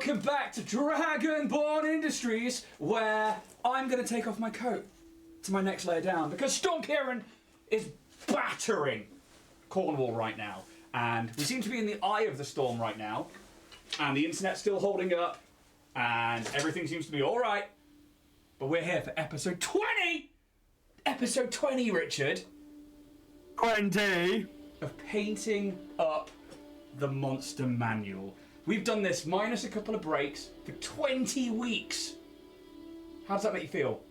Welcome back to Dragonborn Industries, where I'm going to take off my coat to my next layer down because Storm Kieran is battering Cornwall right now. And we seem to be in the eye of the storm right now. And the internet's still holding up. And everything seems to be all right. But we're here for episode 20! Episode 20, Richard. 20! Of painting up the monster manual. We've done this minus a couple of breaks for 20 weeks. How does that make you feel?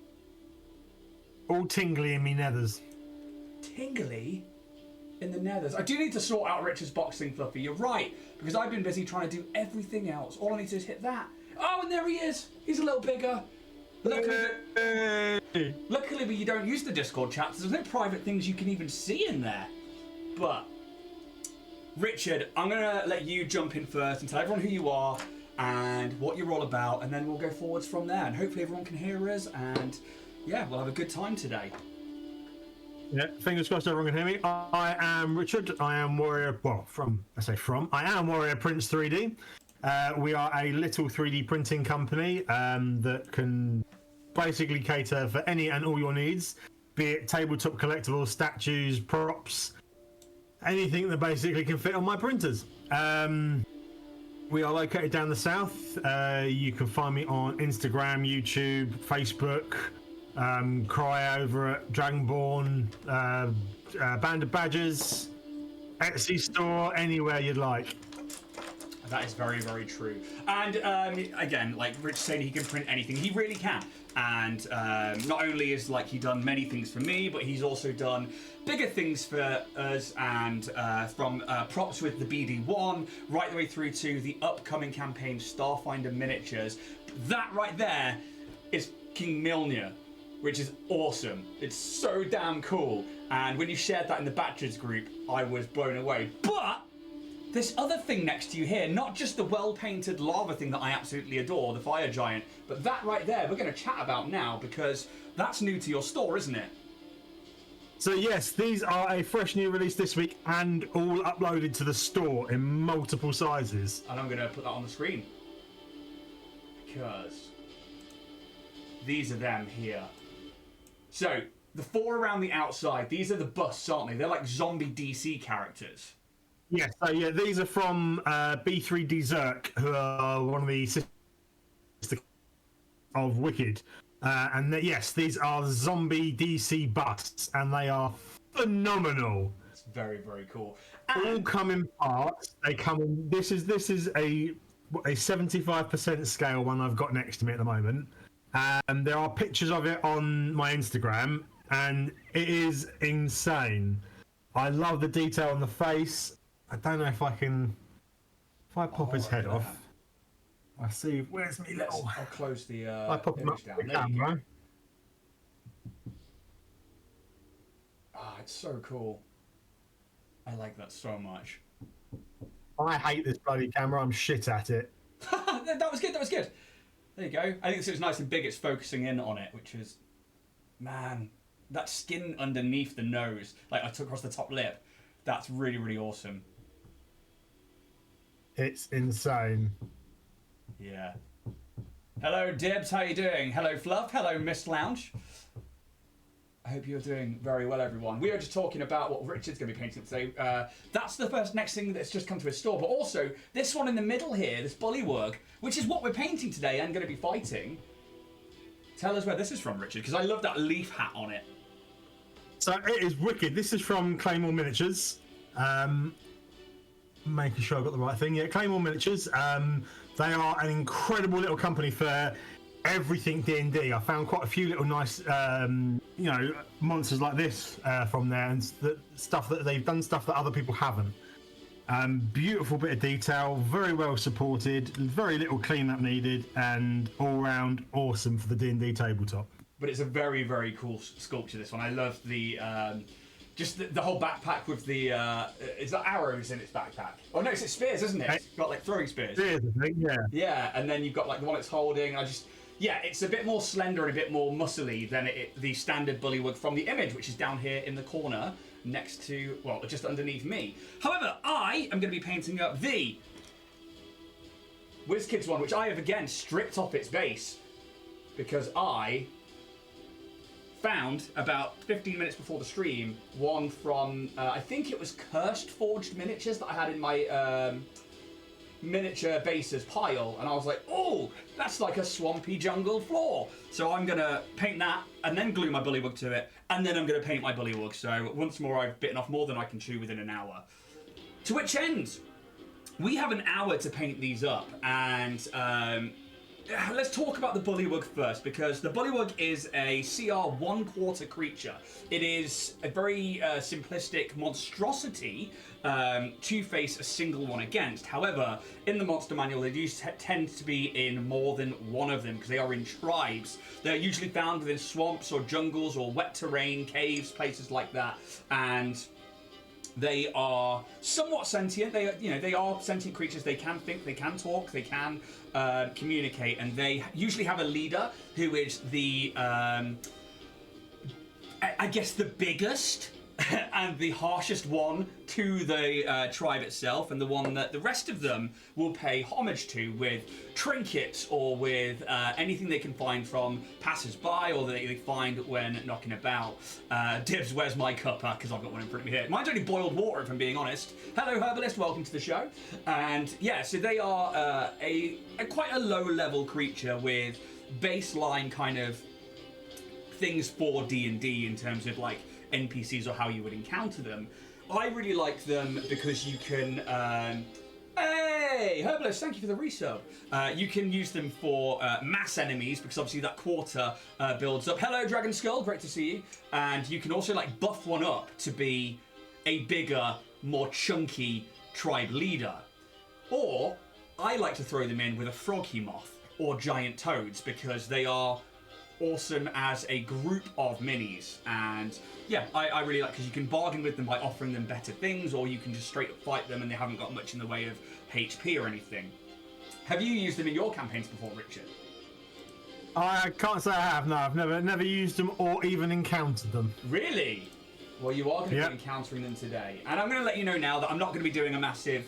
All tingly in me nethers. Tingly in the nethers. I do need to sort out Richard's box thing, Fluffy. You're right, because I've been busy trying to do everything else. All I need to do is hit that. Oh, and there he is. He's a little bigger. Luckily, you don't use the Discord chat, so there's no private things you can even see in there. But Richard, I'm going to let you jump in first and tell everyone who you are and what you're all about, and then we'll go forwards from there. And hopefully everyone can hear us, and yeah, we'll have a good time today. Yeah, fingers crossed everyone can hear me. I am Richard. I am Warrior, I am Warrior Prince 3D. We are a little 3D printing company that can basically cater for any and all your needs, be it tabletop collectibles, statues, props, anything that basically can fit on my printers. We are located down the south. You can find me on Instagram, YouTube, Facebook, Cry over at Dragonborn, Band of Badgers, Etsy store, anywhere you'd like. That is very, very true. And again, like Rich said, he can print anything. He really can. And not only is like he done many things for me, but he's also done bigger things for us, and from props with the BD1 right the way through to the upcoming campaign Starfinder Miniatures. That right there is King Milner, which is awesome. It's so damn cool. And when you shared that in the Batchers group, I was blown away. But this other thing next to you here, not just the well-painted lava thing that I absolutely adore, the fire giant, but that right there we're going to chat about now because that's new to your store, isn't it? So yes, these are a fresh new release this week and all uploaded to the store in multiple sizes. And I'm going to put that on the screen because these are them here. So the four around the outside, these are the busts, aren't they? They're like zombie DC characters. Yes, so yeah, these are from B3D Zerk, who are one of the sisters of Wicked. And yes, these are zombie DC busts, and they are phenomenal. It's very, very cool. All come in parts. They come in. This is a 75% scale one I've got next to me at the moment. And there are pictures of it on my Instagram, and it is insane. I love the detail on the face. I don't know if I can. If I pop his head off, I see. Where's me little? I'll close the. I pop him up down. the camera. Ah, it's so cool. I like that so much. I hate this bloody camera. I'm shit at it. That was good. That was good. There you go. I think this is nice and big. It's focusing in on it, which is, man, that skin underneath the nose, like I took across the top lip. That's really, really awesome. It's insane. Yeah. Hello, Dibs. How you doing? Hello, Fluff. Hello, Mist Lounge. I hope you're doing very well, everyone. We are just talking about what Richard's going to be painting today. That's the next thing that's just come to his store. But also, this one in the middle here, this Bullywug, which is what we're painting today and going to be fighting. Tell us where this is from, Richard, because I love that leaf hat on it. So it is wicked. This is from Claymore Miniatures. Making sure I've got the right thing. Yeah, Claymore Miniatures. They are an incredible little company for everything D&D. I found quite a few little nice, monsters like this from there, and stuff that they've done stuff that other people haven't. Beautiful bit of detail, very well supported, very little cleanup needed, and all round awesome for the D&D tabletop. But it's a very, very cool sculpture, this one. I love the just the whole backpack with the is that arrows in its backpack? Oh no, it's spears, isn't it? It's got like throwing spears. Spears, I think, yeah. Yeah, and then you've got like the one it's holding. It's a bit more slender and a bit more muscly than the standard Bullywug from the image, which is down here in the corner next to, well, just underneath me. However, I am going to be painting up the WizKids one, which I have again stripped off its base because I found about 15 minutes before the stream one from I think it was Cursed Forged Miniatures that I had in my miniature bases pile, and I was like, oh, that's like a swampy jungle floor. So I'm gonna paint that and then glue my Bullywug to it, and then I'm gonna paint my Bullywug. So once more, I've bitten off more than I can chew within an hour. To which end, we have an hour to paint these up, and let's talk about the Bullywug first, because the Bullywug is a CR 1/4 creature. It is a very simplistic monstrosity to face a single one against. However, in the monster manual, they do tend to be in more than one of them because they are in tribes. They're usually found within swamps or jungles or wet terrain, caves, places like that, and they are somewhat sentient. They are sentient creatures. They can think, they can talk, they can communicate, and they usually have a leader who is the, I guess, the biggest and the harshest one to the tribe itself, and the one that the rest of them will pay homage to with trinkets or with anything they can find from passers-by or that they find when knocking about. Dibs, where's my cuppa? Because I've got one in front of me here. Mine's only boiled water, if I'm being honest. Hello, Herbalist, welcome to the show. And yeah, so they are a quite a low-level creature with baseline kind of things for D&D in terms of like NPCs or how you would encounter them. I really like them because you can hey Herbalist, thank you for the resub. You can use them for mass enemies because obviously that quarter builds up. Hello Dragon Skull, great to see you. And you can also like buff one up to be a bigger, more chunky tribe leader. Or I like to throw them in with a froggy moth or giant toads because they are awesome as a group of minis. And yeah, I really like, because you can bargain with them by offering them better things, or you can just straight up fight them and they haven't got much in the way of HP or anything. Have you used them in your campaigns before, Richard? I can't say I have. No, I've never used them or even encountered them. Really? Well, you are going to be encountering them today. And I'm going to let you know now that I'm not going to be doing a massive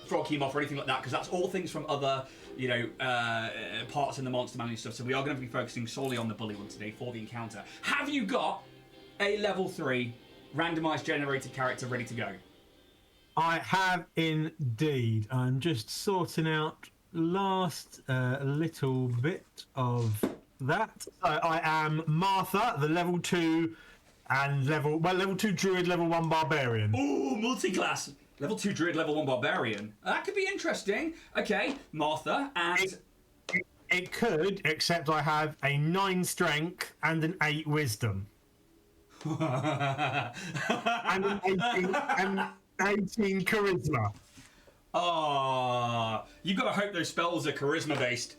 frog moth or anything like that, because that's all things from other, parts in the Monster Manual stuff. So we are going to be focusing solely on the Bullywug today for the encounter. Have you got a level 3 randomized generated character ready to go? I have indeed. I'm just sorting out last little bit of that. So I am Martha, the level 2 and level 2 druid, level 1 barbarian. Ooh, multi-class. Level 2 druid, level 1 barbarian. That could be interesting. Okay, Martha, and it could, except I have a 9 strength and an 8 wisdom. and an 18 charisma. Ah, you've got to hope those spells are charisma based.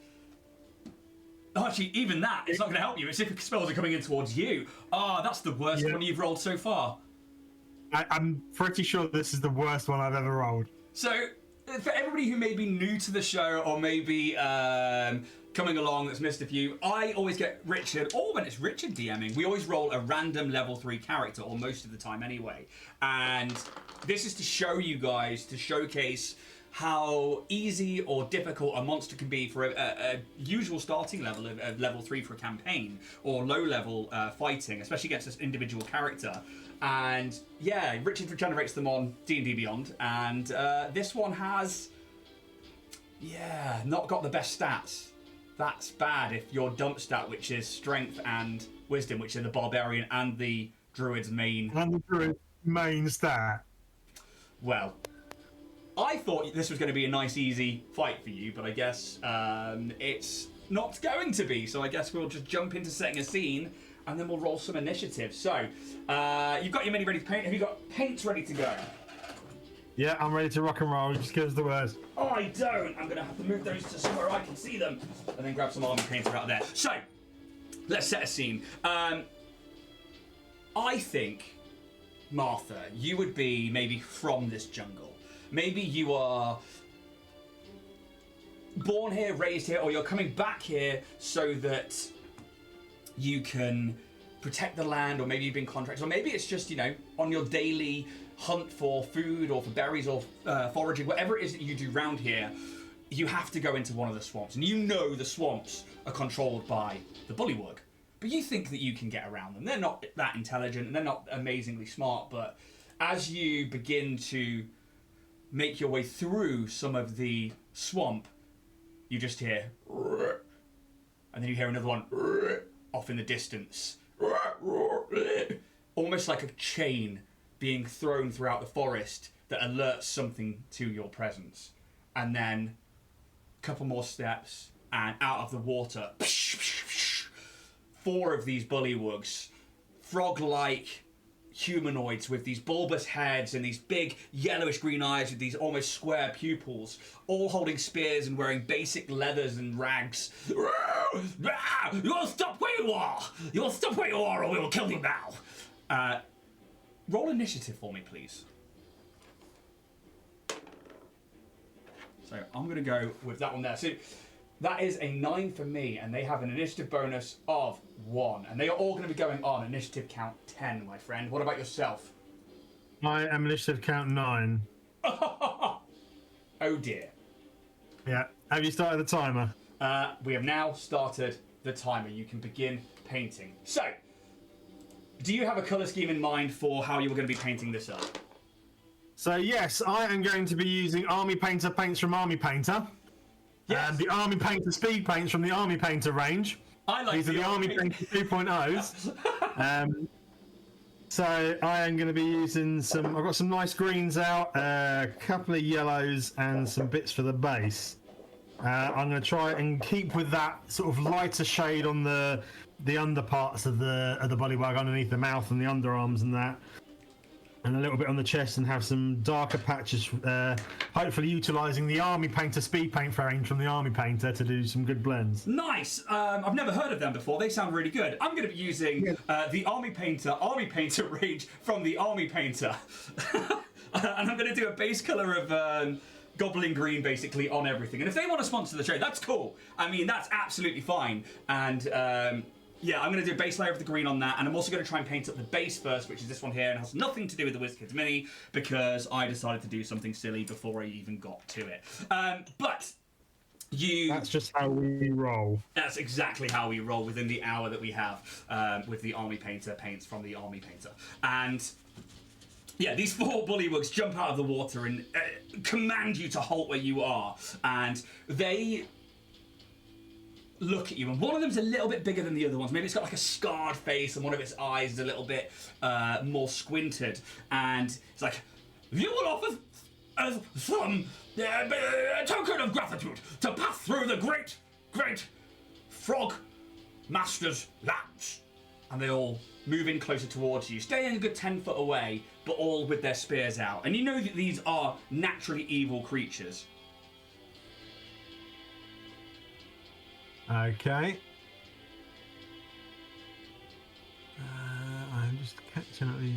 Actually, even that, it's not going to help you. It's if spells are coming in towards you. Ah, that's the worst one you've rolled so far. I'm pretty sure this is the worst one I've ever rolled. So, for everybody who may be new to the show or maybe coming along that's missed a few, I always get Richard, or when it's Richard DMing, we always roll a random level 3 character, or most of the time anyway. And this is to show you guys, to showcase how easy or difficult a monster can be for a usual starting level of level 3 for a campaign, or low level fighting, especially against this individual character. And yeah, Richard regenerates them on D&D Beyond, and this one has, not got the best stats. That's bad if your dump stat, which is strength and wisdom, which are the barbarian and the druid's main. And the druid's main stat. Well, I thought this was going to be a nice, easy fight for you, but I guess it's not going to be. So I guess we'll just jump into setting a scene, and then we'll roll some initiative. So, you've got your mini ready to paint. Have you got paints ready to go? Yeah, I'm ready to rock and roll. Just give us the words. Oh, I don't. I'm going to have to move those to somewhere I can see them, and then grab some army painter out of there. So, let's set a scene. I think, Martha, you would be maybe from this jungle. Maybe you are born here, raised here, or you're coming back here so that you can protect the land, or maybe you've been contracted, or maybe it's just, on your daily hunt for food or for berries or foraging, whatever it is that you do round here. you have to go into one of the swamps, and you know the swamps are controlled by the Bullywug, but you think that you can get around them. They're not that intelligent, and they're not amazingly smart, but as you begin to make your way through some of the swamp, you just hear, and then you hear another one off in the distance, almost like a chain being thrown throughout the forest that alerts something to your presence. And then a couple more steps, and out of the water, 4 of these Bullywugs, frog-like humanoids with these bulbous heads and these big yellowish green eyes with these almost square pupils, all holding spears and wearing basic leathers and rags. You'll stop where you are! You'll stop where you are, or we will kill you now! Roll initiative for me, please. So I'm going to go with that one there. So that is a 9 for me, and they have an initiative bonus of 1. And they are all going to be going on initiative count 10, my friend. What about yourself? I am initiative count 9. Oh dear. Yeah. Have you started the timer? We have now started the timer. You can begin painting. So, do you have a colour scheme in mind for how you were going to be painting this up? So yes, I am going to be using Army Painter paints from Army Painter. Yes. And the Army Painter speed paints from the Army Painter range. I like These are the Army Painter 2.0s. So I am going to be using some, I've got some nice greens out, a couple of yellows and some bits for the base. I'm going to try and keep with that sort of lighter shade on the underparts of the Bullywug, underneath the mouth and the underarms and that. And a little bit on the chest, and have some darker patches, hopefully utilising the Army Painter speed paint range from the Army Painter to do some good blends. Nice! I've never heard of them before. They sound really good. I'm going to be using the Army Painter range from the Army Painter. And I'm going to do a base colour of Goblin Green, basically, on everything. And if they want to sponsor the show, that's cool. I mean, that's absolutely fine. And yeah, I'm going to do a base layer of the green on that, and I'm also going to try and paint up the base first, which is this one here, and has nothing to do with the WizKids Mini, because I decided to do something silly before I even got to it. But you... That's just how we roll. That's exactly how we roll within the hour that we have with the Army Painter paints from the Army Painter. And yeah, these 4 Bullywugs jump out of the water and command you to halt where you are, and they look at you, and one of them's a little bit bigger than the other ones. Maybe it's got like a scarred face, and one of its eyes is a little bit more squinted. And it's like, you will offer some token of gratitude to pass through the great frog master's lands. And they all move in closer towards you, staying a good 10 foot away, but all with their spears out. And you know that these are naturally evil creatures. Okay. I'm just catching up these.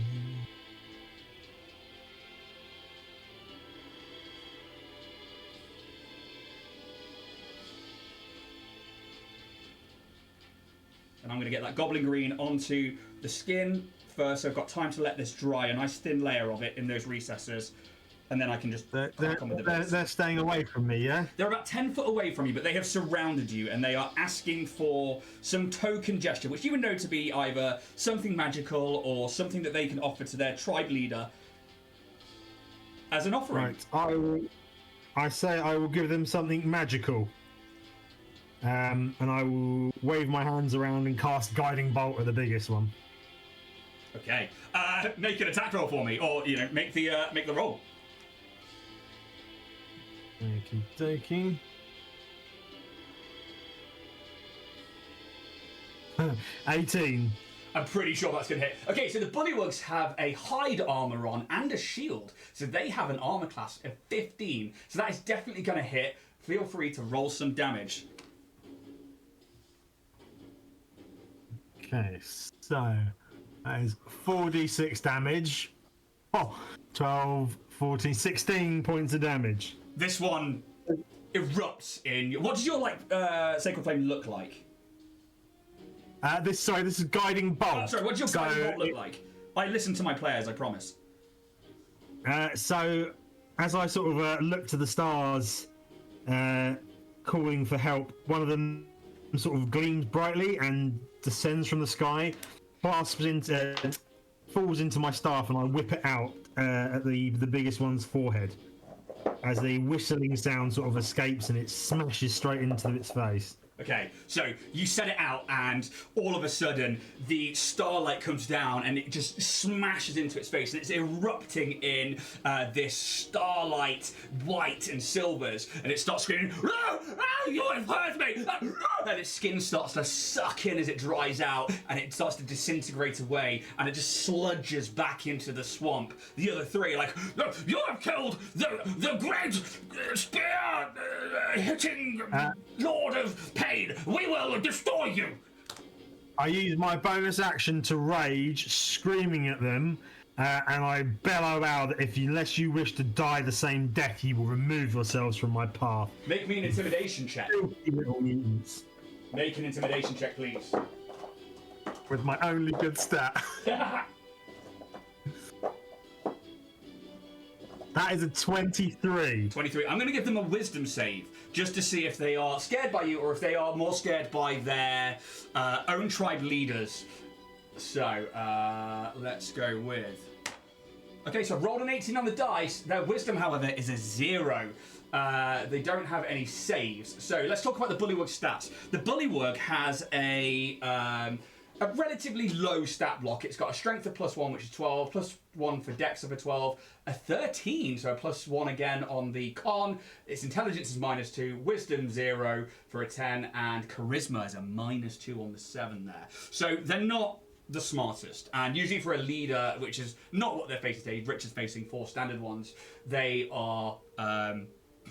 And I'm going to get that Goblin Green onto the skin first, so I've got time to let this dry, a nice thin layer of it in those recesses. And then I can just crack on with the bits. They're staying away from me, yeah? They're about 10 foot away from you, but they have surrounded you, and they are asking for some token gesture, which you would know to be either something magical or something that they can offer to their tribe leader as an offering. Right, I say I will give them something magical. And I will wave my hands around and cast Guiding Bolt at the biggest one. Okay. Make an attack roll for me, or, you know, make the roll. Okie dokie. 18. I'm pretty sure that's going to hit. Okay, so the Bullywugs have a hide armor on and a shield. So they have an armor class of 15. So that is definitely going to hit. Feel free to roll some damage. Okay, so that is 4d6 damage. Oh, 12, 14, 16 points of damage. This one erupts in... What does your, like, Sacred Flame look like? This is Guiding Bolt. Oh, sorry, what does your Guiding Bolt look like? I listen to my players, I promise. So, as I sort of look to the stars, calling for help. One of them sort of gleams brightly and descends from the sky, falls into my staff, and I whip it out at the biggest one's forehead. As the whistling sound sort of escapes and it smashes straight into its face. Okay, so you set it out, and all of a sudden the starlight comes down and it just smashes into its face, and it's erupting in this starlight white and silvers, and it starts screaming, "Ah, ah, you have hurt me!" And its skin starts to suck in as it dries out, and it starts to disintegrate away, and it just sludges back into the swamp. The other three are like, "No, you have killed the great spear hitting Lord of Pain. We will destroy you." I use my bonus action to rage, screaming at them, and I bellow out that unless you wish to die the same death, you will remove yourselves from my path. Make me an intimidation check. Filthy little mutants. Make an intimidation check, please. With my only good stat. That is a 23. 23. I'm going to give them a wisdom save, just to see if they are scared by you or if they are more scared by their own tribe leaders. So, let's go with... Okay, so rolled an 18 on the dice. Their wisdom, however, is a 0. They don't have any saves. So let's talk about the Bullywug stats. The Bullywug has a relatively low stat block. It's got a strength of +1, which is 12, +1 for dex of a 12, a 13, so a +1 again on the con. Its intelligence is -2, wisdom 0 for a 10, and charisma is a -2 on the 7 there. So they're not the smartest, and usually for a leader, which is not what they're facing today, Rich is facing 4 standard ones, they are,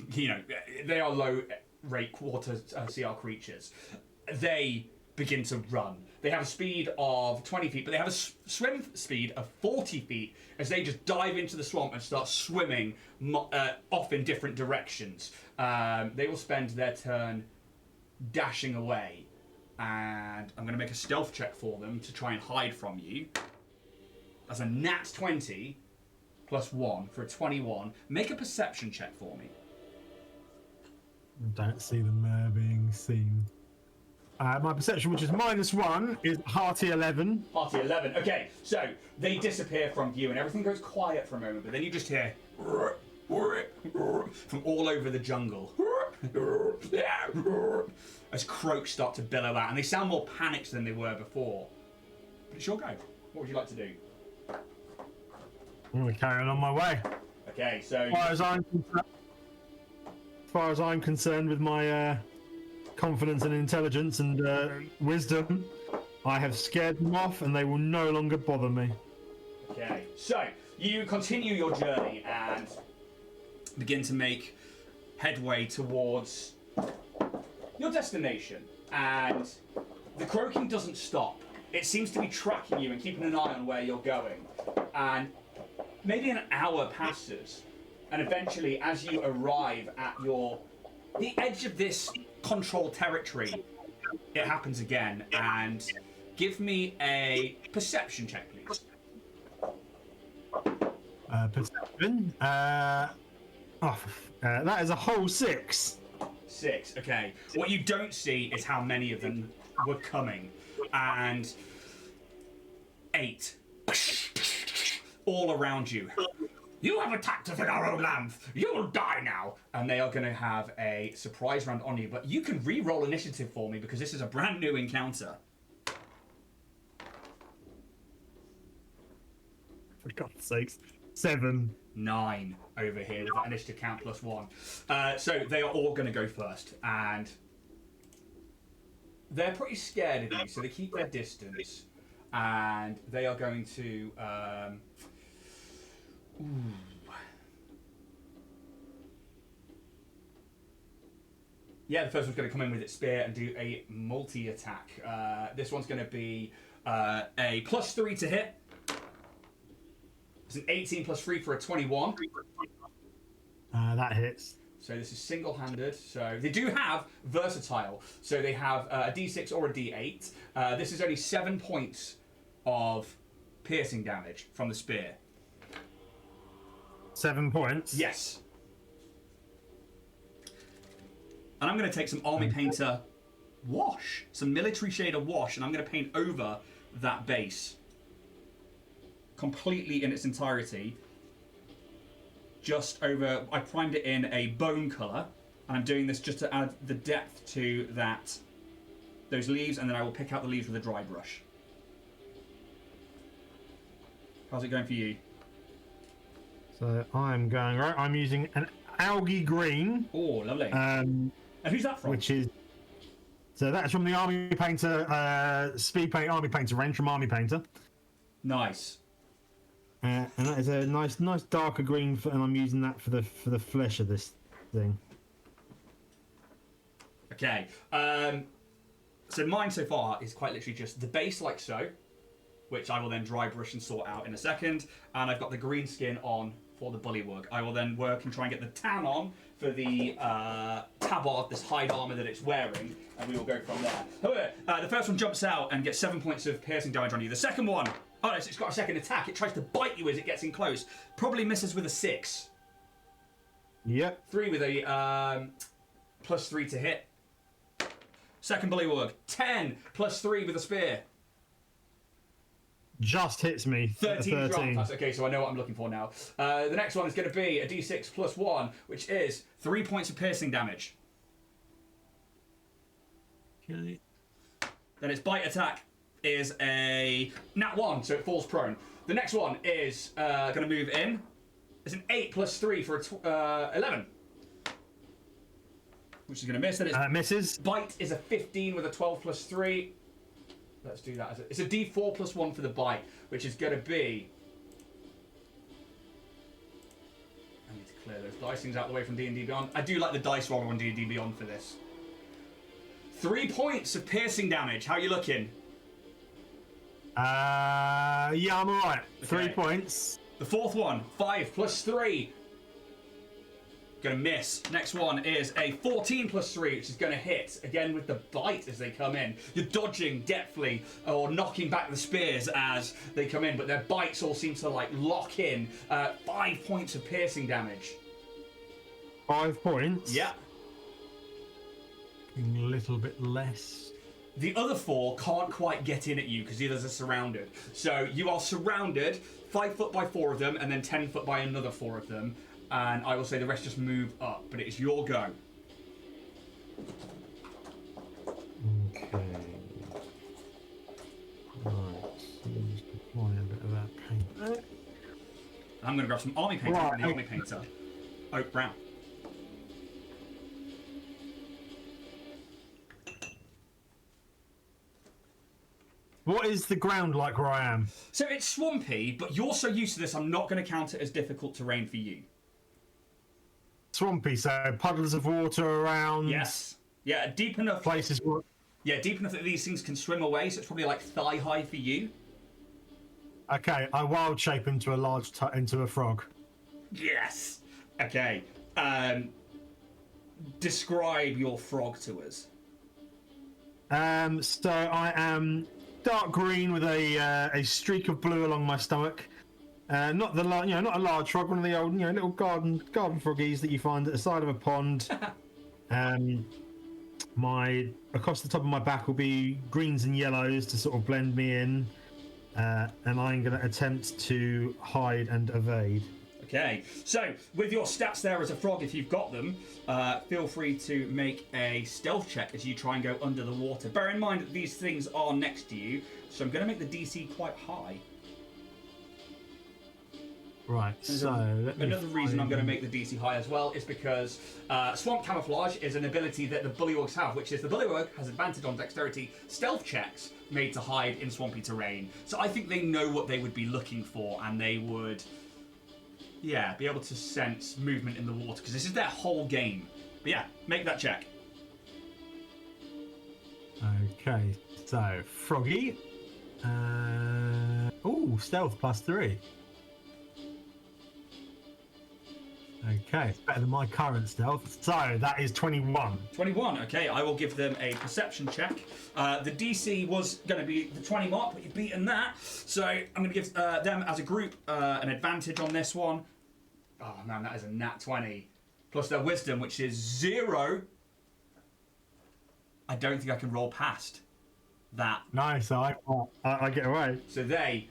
they are low rate quarter CR creatures. They begin to run. They have a speed of 20 feet, but they have a swim speed of 40 feet as they just dive into the swamp and start swimming off in different directions. They will spend their turn dashing away, and I'm going to make a stealth check for them to try and hide from you. That's a nat 20 +1 for a 21. Make a perception check for me. Don't see them being seen. My perception, which is -1, is hearty 11. Hearty 11. Okay, so they disappear from view and everything goes quiet for a moment, but then you just hear from all over the jungle as croaks start to billow out, and they sound more panicked than they were before. But it's your go. What would you like to do? I'm going to carry on my way. Okay, so... As far as I'm concerned with my confidence and intelligence and wisdom, I have scared them off and they will no longer bother me. Okay, so you continue your journey and begin to make headway towards your destination, and the croaking doesn't stop. It seems to be tracking you and keeping an eye on where you're going, and maybe an hour passes, and eventually as you arrive at the edge of this controlled territory, it happens again. And give me a perception check, please. Perception. That is a whole 6. 6. Okay. What you don't see is how many of them were coming, and 8 all around you. You have attacked us in our own land. You will die now. And they are going to have a surprise round on you. But you can re-roll initiative for me because this is a brand new encounter. For God's sakes. 7. 9 over here with that initiative count +1. So they are all going to go first. And they're pretty scared of you, so they keep their distance. And they are going to... Yeah, the first one's going to come in with its spear and do a multi-attack. This one's going to be a +3 to hit. It's an 18 +3 for a 21. That hits. So this is single-handed. So they do have versatile. So they have a D6 or a D8. This is only 7 points of piercing damage from the spear. 7 points? Yes. And I'm going to take some Army Painter wash, some military shader wash, and I'm going to paint over that base completely in its entirety. Just over, I primed it in a bone colour, and I'm doing this just to add the depth to those leaves, and then I will pick out the leaves with a dry brush. How's it going for you? So I'm going right. I'm using an algae green. Oh, lovely. And who's that from? Which is that's from the Army Painter Speed Paint Army Painter range from Army Painter. Nice. And that is a nice darker green, and I'm using that for the flesh of this thing. Okay. So mine so far is quite literally just the base like so, which I will then dry brush and sort out in a second. And I've got the green skin on for the Bullywug. I will then work and try and get the tan on for the tabard, this hide armor that it's wearing, and we will go from there. However, the first one jumps out and gets 7 points of piercing damage on you. The second one, it's got a second attack. It tries to bite you as it gets in close. Probably misses with a 6. Yep. 3 with a +3 to hit. Second Bullywug, 10 +3 with a spear. Just hits me. 13 drop. That's okay, so I know what I'm looking for now. The next one is going to be a d6 +1, which is 3 points of piercing damage. Okay. Then its bite attack is a nat 1, so it falls prone. The next one is going to move in. It's an 8 +3 for a 11. Which is going to miss. Then its misses. Bite is a 15 with a 12 +3. Let's do that. It's a d4 +1 for the bite, which is going to be... I need to clear those dice things out of the way from D&D Beyond. I do like the dice roller on D&D Beyond for this. 3 points of piercing damage. How are you looking? Yeah, I'm alright. Okay. 3 points. The fourth one, 5 +3. Gonna miss. Next one is a 14 +3, which is gonna hit again with the bite as they come in. You're dodging deftly or knocking back the spears as they come in, but their bites all seem to like lock in. 5 points of piercing damage. 5 points. Yeah. A little bit less. The other 4 can't quite get in at you because the others are surrounded. So you are surrounded, 5 foot by 4 of them, and then 10 foot by another 4 of them. And I will say the rest just move up, but it is your go. Okay. Right, so just apply a bit of that paint. I'm going to grab some Army Painter from the Army Painter. Oak Brown. What is the ground like where I am? So it's swampy, but you're so used to this, I'm not going to count it as difficult terrain for you. Swampy, so puddles of water around. Yes. Yeah, deep enough. Places. Yeah, deep enough that these things can swim away, so it's probably like thigh high for you. Okay, I wild shape into a frog. Yes. Okay. Describe your frog to us. So I am dark green with a streak of blue along my stomach. Not a large frog, one of the old, little garden froggies that you find at the side of a pond. Across the top of my back will be greens and yellows to sort of blend me in, and I'm going to attempt to hide and evade. Okay, so with your stats there as a frog, if you've got them, feel free to make a stealth check as you try and go under the water. Bear in mind that these things are next to you, so I'm going to make the DC quite high. Right, so... Another reason I'm going to make the DC high as well is because Swamp Camouflage is an ability that the Bullywugs have, which is the Bullywug has advantage on dexterity stealth checks made to hide in swampy terrain. So I think they know what they would be looking for, and they would... Yeah, be able to sense movement in the water, because this is their whole game. But yeah, make that check. Okay, so Froggy. Stealth +3. Okay, it's better than my current stealth. So that is 21. 21, okay, I will give them a perception check. The DC was going to be the 20 mark, but you've beaten that. So I'm going to give them as a group an advantage on this one. Oh man, that is a nat 20. Plus their wisdom, which is 0. I don't think I can roll past that. Nice, I get away. So they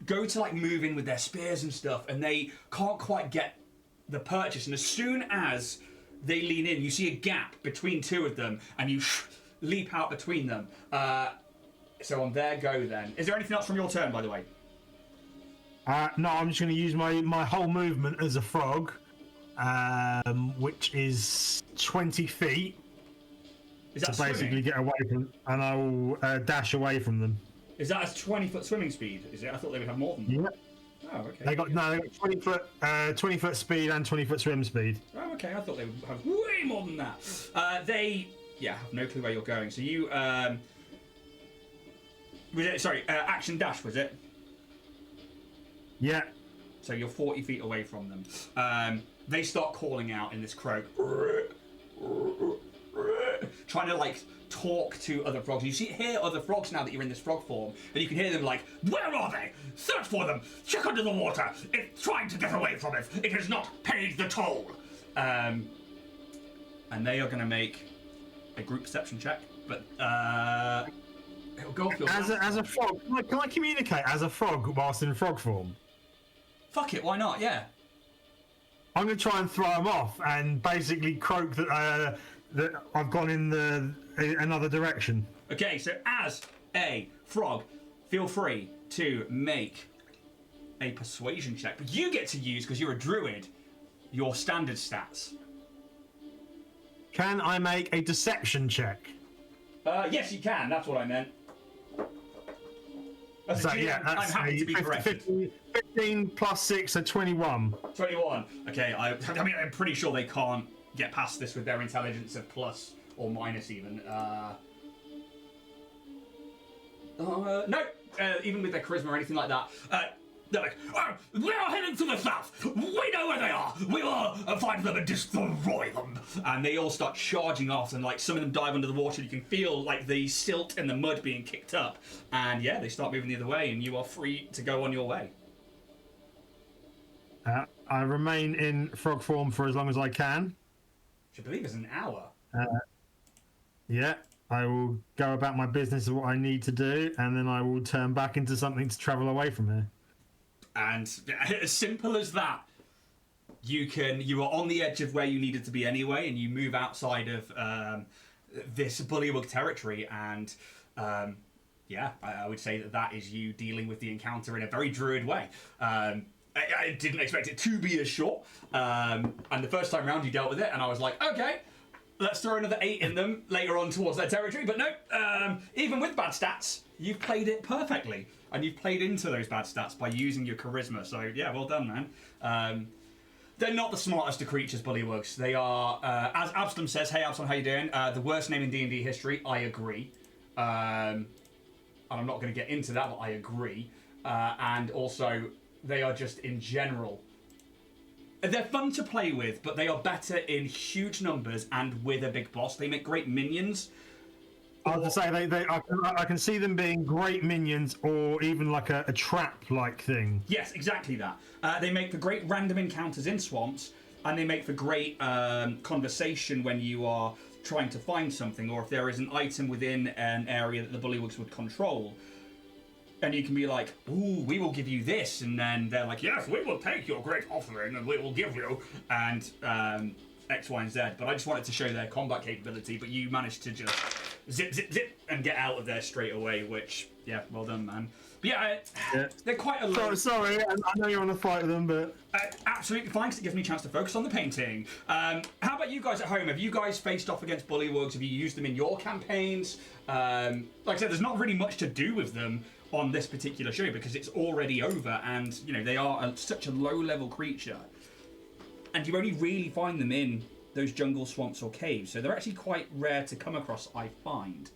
go to like move in with their spears and stuff, and they can't quite get the purchase. And as soon as they lean in, you see a gap between two of them, and you leap out between them. So on their go then. Is there anything else from your turn, by the way? No, I'm just going to use my whole movement as a frog, which is 20 feet. Is that to basically swimming? get away from, and I will dash away from them. Is that a 20-foot swimming speed? Is it? I thought they would have more than that. Yeah. Oh, okay. They got 20-foot speed and 20-foot swim speed. Oh, okay. I thought they would have way more than that. They have no clue where you're going. So you was it? Sorry, action dash was it? Yeah. So you're 40 feet away from them. They start calling out in this croak, trying to like talk to other frogs. You hear other frogs now that you're in this frog form, and you can hear them like, "Where are they? Search for them. Check under the water. It's trying to get away from it. It has not paid the toll." And they are going to make a group perception check, but it'll go off your as a frog. Can I communicate as a frog whilst in frog form? Fuck it, why not? Yeah. I'm going to try and throw them off and basically croak that I've gone in another direction. Okay, so as a frog, feel free to make a persuasion check, but you get to use, because you're a druid, your standard stats. Can I make a deception check? Yes, you can. That's what I meant. That's I'm happy to be corrected. 15 plus 6, so 21. 21. Okay, I mean, I'm pretty sure they can't get past this with their intelligence of plus or minus even. No, even with their charisma or anything like that. They're like, "Oh, they are heading to the south. We know where they are. We will find them and destroy them." And they all start charging off, and like some of them dive under the water. You can feel like the silt and the mud being kicked up. And yeah, they start moving the other way, and you are free to go on your way. I remain in frog form for as long as I can. Which I believe is an hour. Yeah, I will go about my business of what I need to do, and then I will turn back into something to travel away from here. And as simple as that, you are on the edge of where you needed to be anyway, and you move outside of this Bullywug territory, and I would say that is you dealing with the encounter in a very druid way. I didn't expect it to be as short, and the first time round you dealt with it, and I was like, okay, let's throw another 8 in them later on towards their territory, but no, even with bad stats, you've played it perfectly, and you've played into those bad stats by using your charisma, so yeah, well done, man. They're not the smartest of creatures, Bullywugs. They are, as Absalom says, hey Absalom, how you doing? The worst name in D&D history, I agree. And I'm not going to get into that, but I agree. And also, they are just in general. They're fun to play with, but they are better in huge numbers and with a big boss. They make great minions. I was to say, I can see them being great minions, or even like a trap-like thing. Yes, exactly that. They make for great random encounters in swamps, and they make for great conversation when you are trying to find something, or if there is an item within an area that the Bullywugs would control. And you can be like, ooh, we will give you this. And then they're like, yes, we will take your great offering and we will give you. And X, Y, and Z. But I just wanted to show their combat capability. But you managed to just zip, zip, zip and get out of there straight away. Which, yeah, well done, man. But yeah, they're quite a low. Sorry, I know you're on a fight with them, but... absolutely fine, because it gives me a chance to focus on the painting. How about you guys at home? Have you guys faced off against Bullywugs? Have you used them in your campaigns? Like I said, there's not really much to do with them on this particular show because it's already over, and you know they are such a low-level creature, and you only really find them in those jungle swamps or caves, so they're actually quite rare to come across, I find.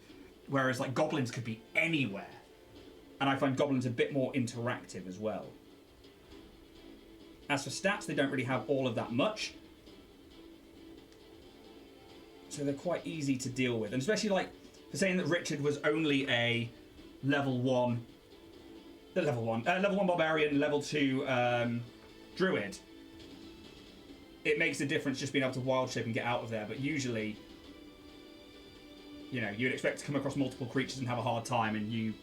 Whereas like goblins could be anywhere, and I find goblins a bit more interactive as well. As for stats, they don't really have all of that much, so they're quite easy to deal with, and especially like for saying that Richard was only a level 1 barbarian, level 2 druid. It makes a difference just being able to wild shape and get out of there, but usually you know, you'd expect to come across multiple creatures and have a hard time, and you,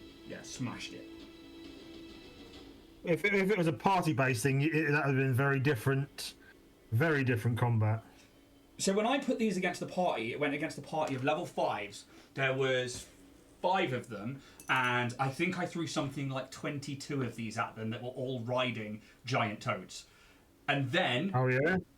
smashed it. If it was a party-based thing, that would have been very different combat. So when I put these against the party, it went against the party of level 5s. There was 5 of them, and I think I threw something like 22 of these at them that were all riding giant toads. And then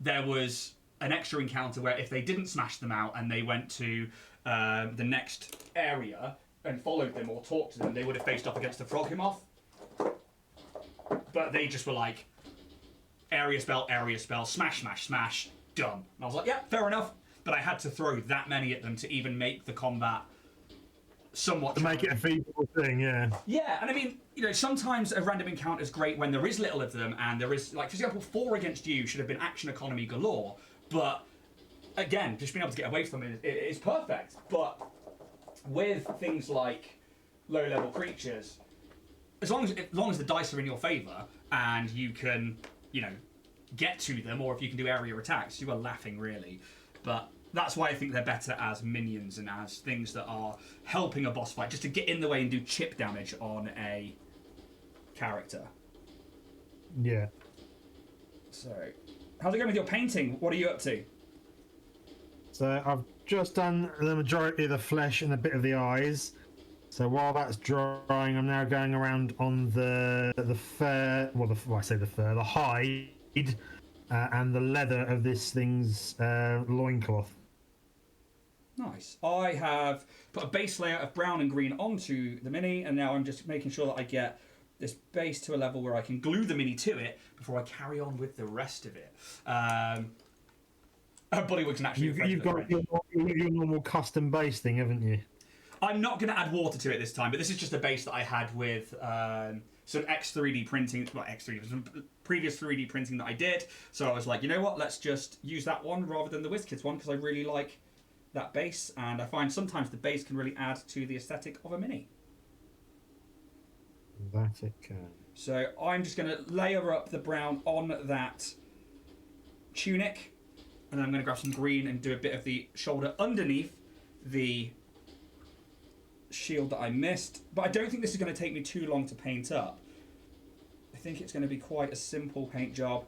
there was an extra encounter where if they didn't smash them out and they went to the next area and followed them or talked to them, they would have faced off against the Froghemoth. But they just were like, area spell, smash, smash, smash, done. And I was like, yeah, fair enough. But I had to throw that many at them to even make the combat somewhat... To make it a feasible thing, yeah. Yeah, and I mean, you know, sometimes a random encounter is great when there is little of them, and there is, like, for example, 4 against you should have been action economy galore, but, again, just being able to get away from it is perfect. But with things like low-level creatures, as long as the dice are in your favour, and you can, you know, get to them, or if you can do area attacks, you are laughing, really. But that's why I think they're better as minions and as things that are helping a boss fight, just to get in the way and do chip damage on a character. Yeah. So, how's it going with your painting? What are you up to? So I've just done the majority of the flesh and a bit of the eyes. So while that's drying, I'm now going around on the fur. Well, the hide and the leather of this thing's loincloth. Nice. I have put a base layer of brown and green onto the mini, and now I'm just making sure that I get this base to a level where I can glue the mini to it before I carry on with the rest of it. Bullywugs naturally. You've got your normal custom base thing, haven't you? I'm not going to add water to it this time, but this is just a base that I had with some X3D printing, well, X3D, some previous 3D printing that I did. So I was like, you know what, let's just use that one rather than the WizKids one, because I really like that base, and I find sometimes the base can really add to the aesthetic of a mini. That it can. So I'm just going to layer up the brown on that tunic, and then I'm going to grab some green and do a bit of the shoulder underneath the shield that I missed. But I don't think this is going to take me too long to paint up. I think it's going to be quite a simple paint job.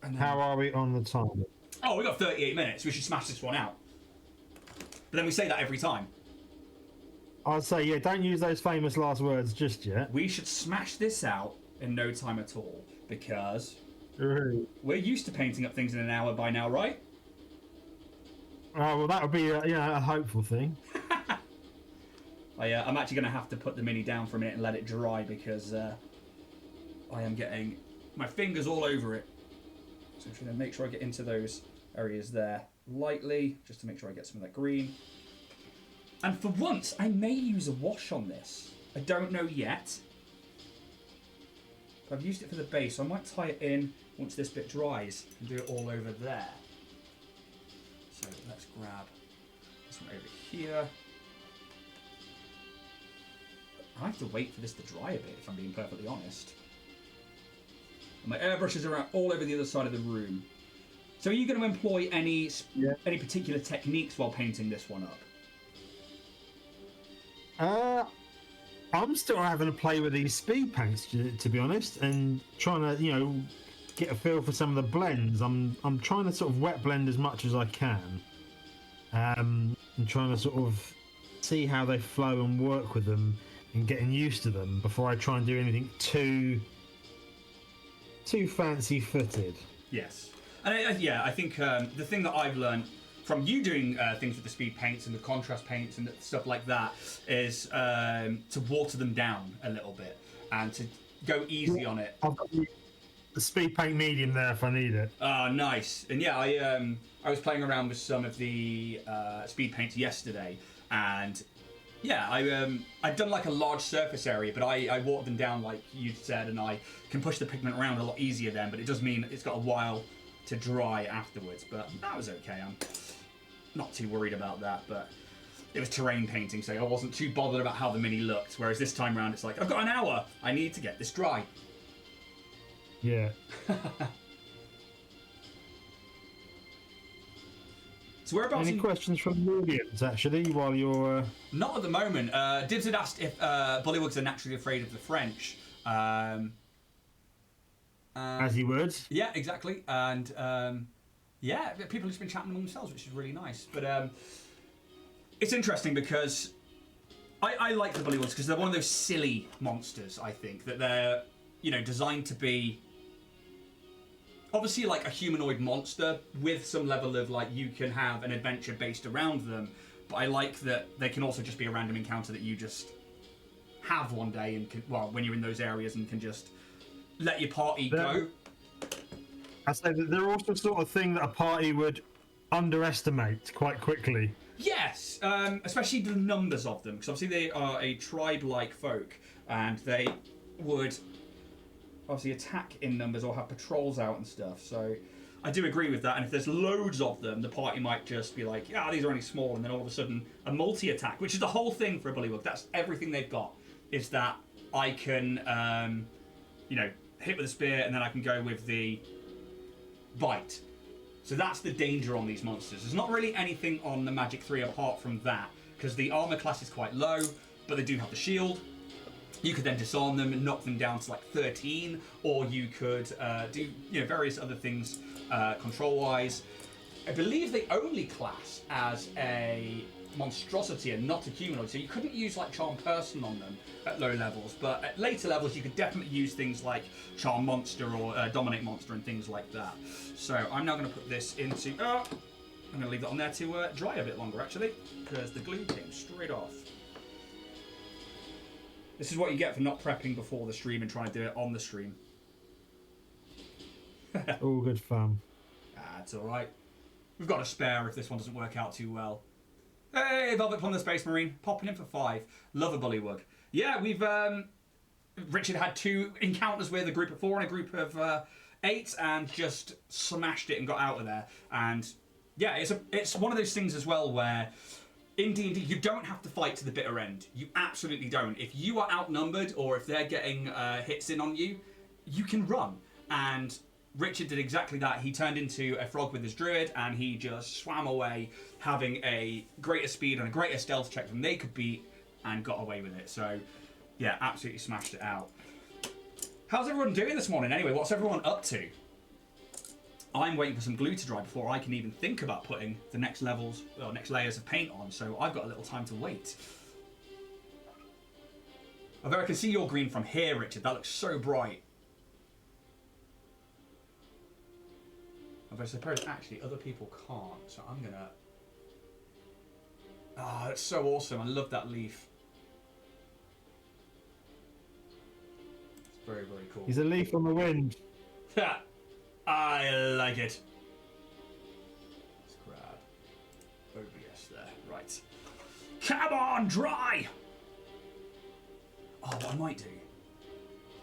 And then... How are we on the time? Oh, we've got 38 minutes. We should smash this one out. But then we say that every time. I'd say, yeah, don't use those famous last words just yet. We should smash this out in no time at all, because we're used to painting up things in an hour by now, right? Oh, well, that would be a hopeful thing. I'm actually going to have to put the mini down for a minute and let it dry, because I am getting my fingers all over it. So I'm just going to make sure I get into those areas there lightly, just to make sure I get some of that green. And for once, I may use a wash on this. I don't know yet. But I've used it for the base, so I might tie it in once this bit dries and do it all over there. So let's grab this one over here. I have to wait for this to dry a bit, if I'm being perfectly honest. And my airbrushes are all over the other side of the room. So are you going to employ any particular techniques while painting this one up? I'm still having to play with these speed paints, to be honest, and trying to, get a feel for some of the blends. I'm trying to sort of wet blend as much as I can, and trying to sort of see how they flow and work with them, and getting used to them before I try and do anything too fancy-footed. Yes, and I think the thing that I've learned from you doing things with the speed paints and the contrast paints and stuff like that is to water them down a little bit and to go easy on it. I've got the speed paint medium there if I need it. Ah, nice. And yeah, I was playing around with some of the speed paints yesterday, and yeah, I've done like a large surface area, but I watered them down like you said, and I can push the pigment around a lot easier then, but it does mean it's got a while to dry afterwards, but that was okay. I'm not too worried about that, but it was terrain painting, so I wasn't too bothered about how the mini looked, whereas this time around it's like, I've got an hour, I need to get this dry. Yeah. So whereabouts? Any questions from the audience, actually, while you're... Not at the moment. Dibs had asked if Bullywugs are naturally afraid of the French. As he would. Yeah, exactly. And yeah, people have just been chatting among themselves, which is really nice. But it's interesting because I like the Bullywugs because they're one of those silly monsters, I think, that they're, you know, designed to be obviously like a humanoid monster with some level of like you can have an adventure based around them. But I like that they can also just be a random encounter that you just have one day and can, well, when you're in those areas and can just let your party go. I say that they're also the sort of thing that a party would underestimate quite quickly. Yes, especially the numbers of them, because obviously they are a tribe-like folk, and they would obviously attack in numbers or have patrols out and stuff. So I do agree with that. And if there's loads of them, the party might just be like, yeah, these are only small, and then all of a sudden a multi-attack, which is the whole thing for a Bullywug. That's everything they've got. Is that I can, you know, hit with a spear, and then I can go with the bite. So that's the danger on these monsters. There's not really anything on the Magic 3 apart from that, because the armor class is quite low, but they do have the shield. You could then disarm them and knock them down to like 13, or you could do, you know, various other things control-wise. I believe they only class as a monstrosity and not a humanoid, so you couldn't use like Charm Person on them at low levels, but at later levels you could definitely use things like Charm Monster or Dominate Monster and things like that. So I'm now going to put this into... I'm going to leave that on there to dry a bit longer actually, because the glue came straight off. This is what you get for not prepping before the stream and trying to do it on the stream. All good fun. That's alright. We've got a spare if this one doesn't work out too well. Hey, Velvet Plum the Space Marine, popping in for 5. Love a Bullywug. Yeah, we've... Richard had 2 encounters with a group of 4 and a group of 8 and just smashed it and got out of there. And yeah, it's one of those things as well where in D&D you don't have to fight to the bitter end. You absolutely don't. If you are outnumbered or if they're getting hits in on you, you can run. And Richard did exactly that. He turned into a frog with his druid and he just swam away, having a greater speed and a greater stealth check than they could beat, and got away with it. So yeah, absolutely smashed it out. How's everyone doing this morning anyway? What's everyone up to? I'm waiting for some glue to dry before I can even think about putting the next levels or next layers of paint on, so I've got a little time to wait. Although I can see your green from here, Richard. That looks so bright. But I suppose actually other people can't, so I'm gonna... Oh, that's so awesome. I love that leaf. It's very, very cool. He's a leaf on the wind. I like it. Let's grab OBS there. Right. Come on, dry! Oh, what I might do...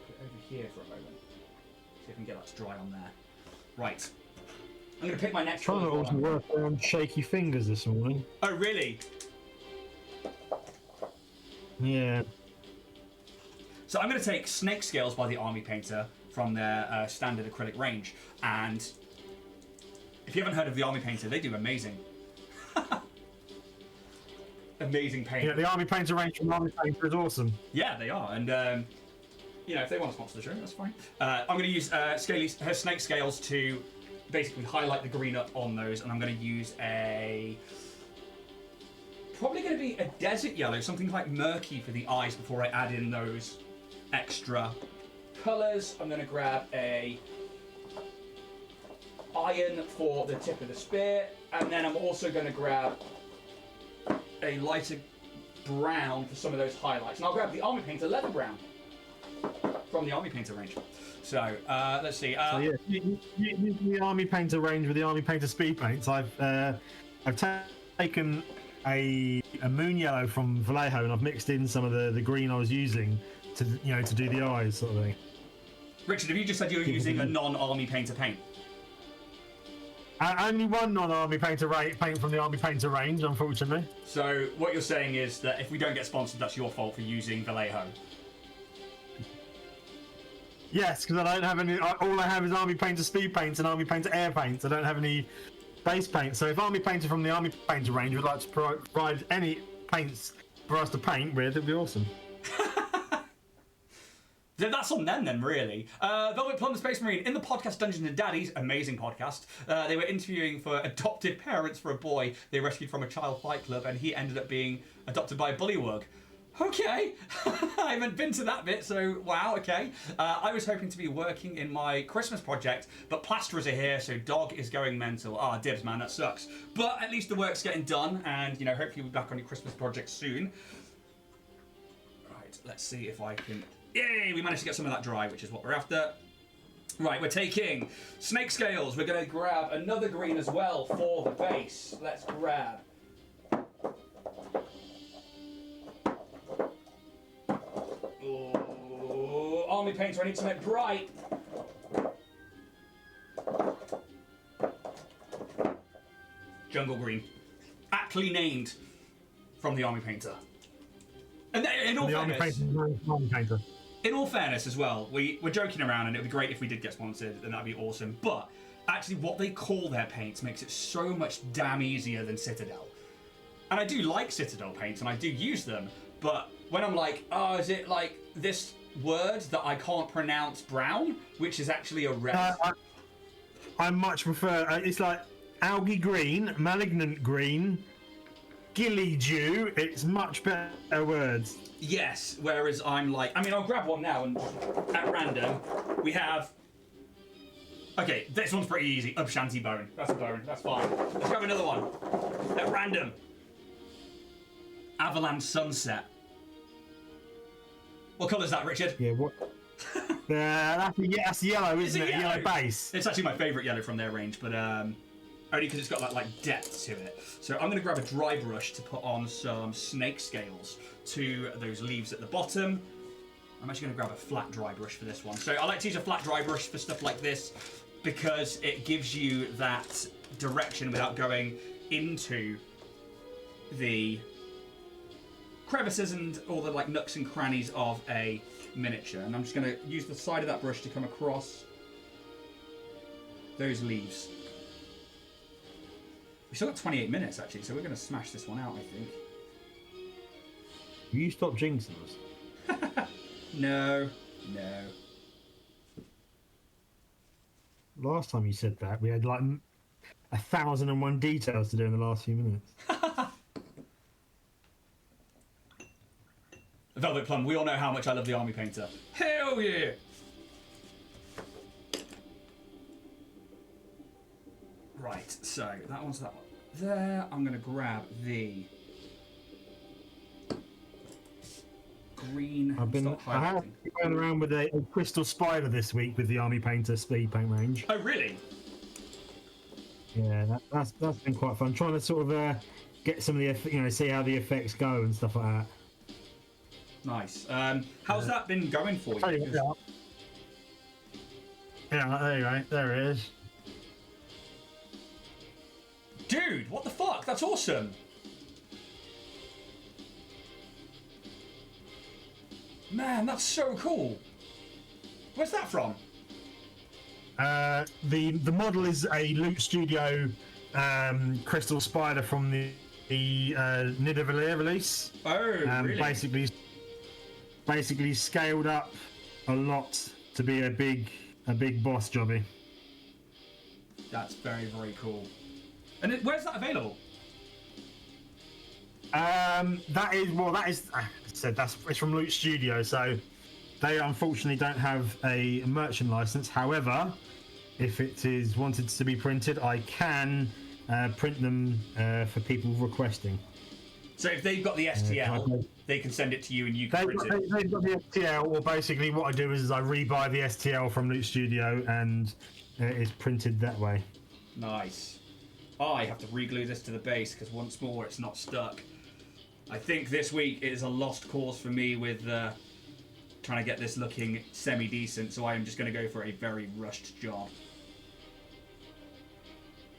Put it over here for a moment. See if I can get that to dry on there. Right. I'm going to pick my next Trying to colour. also work around shaky fingers this morning. Oh, really? Yeah. So I'm going to take Snake Scales by the Army Painter from their standard acrylic range. And if you haven't heard of the Army Painter, they do amazing. Amazing paint. Yeah, the Army Painter range from Army Painter is awesome. Yeah, they are. And, you know, if they want to sponsor the show, that's fine. I'm going to use her Snake Scales to basically highlight the green up on those. And I'm going to use a... Probably going to be a desert yellow, something like murky for the eyes before I add in those extra colours. I'm going to grab a iron for the tip of the spear, and then I'm also going to grab a lighter brown for some of those highlights. And I'll grab the Army Painter Leather Brown from the Army Painter range. So let's see. So yeah, using the Army Painter range with the Army Painter speed paints, I've taken a moon yellow from Vallejo and I've mixed in some of the green I was using to, you know, to do the eyes sort of thing. Richard, have you just said you're using a non-Army Painter paint? Only one non-Army Painter paint from the Army Painter range, unfortunately. So what you're saying is that if we don't get sponsored, that's your fault for using Vallejo. Yes, because I don't have any. All I have is Army Painter speed paints and Army Painter air paints. I don't have any base paint. So if Army Painter from the Army Painter range would like to provide any paints for us to paint with, it'd be awesome. That's on them then, really. Velvet Plum, the Space Marine, in the podcast Dungeons and Daddies, amazing podcast, they were interviewing for adoptive parents for a boy they rescued from a child fight club, and he ended up being adopted by a Bullywug. Okay, I haven't been to that bit, so wow, okay. I was hoping to be working in my Christmas project, but plasterers are here, so dog is going mental. Ah, dibs, man, that sucks. But at least the work's getting done, and, you know, hopefully we'll be back on your Christmas project soon. Right, let's see if I can... Yay, we managed to get some of that dry, which is what we're after. Right, we're taking snake scales. We're going to grab another green as well for the base. Let's grab... Oh, Army Painter, I need to make bright. Jungle Green. Aptly named from the Army Painter. And in all fairness... Army Painter. In all fairness as well, we're joking around and it would be great if we did get sponsored and that'd be awesome, but actually what they call their paints makes it so much damn easier than Citadel. And I do like Citadel paints and I do use them, but when I'm like, oh, is it like this word that I can't pronounce brown, which is actually a red? I much prefer, it's like algae green, malignant green, gilly dew, it's much better words. Yes, whereas I'm like, I mean, I'll grab one now and at random, we have, okay, this one's pretty easy, Upshanty Bone, that's a bone, that's fine. Let's grab another one, at random. Avalanche Sunset. What colour is that, Richard? Yeah, what? That's yellow, isn't it? Yellow? Yellow base. It's actually my favourite yellow from their range, but only because it's got like depth to it. So I'm going to grab a dry brush to put on some snake scales to those leaves at the bottom. I'm actually going to grab a flat dry brush for this one. So I like to use a flat dry brush for stuff like this because it gives you that direction without going into the crevices and all the like nooks and crannies of a miniature. And I'm just going to use the side of that brush to come across those leaves. We've still got 28 minutes actually, so we're going to smash this one out, I think. You stop jinxing us. No. Last time you said that, we had like 1,001 details to do in the last few minutes. Velvet Plum, we all know how much I love the Army Painter. Hell yeah! Right, so that one's that one. There, I'm going to grab the green. I have been going around with a crystal spider this week with the Army Painter speed paint range. Oh, really? Yeah, that's been quite fun. Trying to sort of get some of the, see how the effects go and stuff like that. Nice. How's that been going for you? Yeah, there you go. There it is. Dude, what the fuck? That's awesome. Man, that's so cool. Where's that from? The model is a Loot Studio crystal spider from the Nidavellir release. Oh, really? Basically scaled up a lot to be a big boss jobby. That's very, very cool. And where's that available? That is it's from Loot Studio, so they unfortunately don't have a merchant license. However, if it is wanted to be printed, I can print them for people requesting. So if they've got the STL, they can send it to you and you can print it. They've got the STL, or basically what I do is I rebuy the STL from Loot Studio and it's printed that way. Nice. I have to reglue this to the base because once more it's not stuck. I think this week it is a lost cause for me with trying to get this looking semi-decent, so I am just going to go for a very rushed job.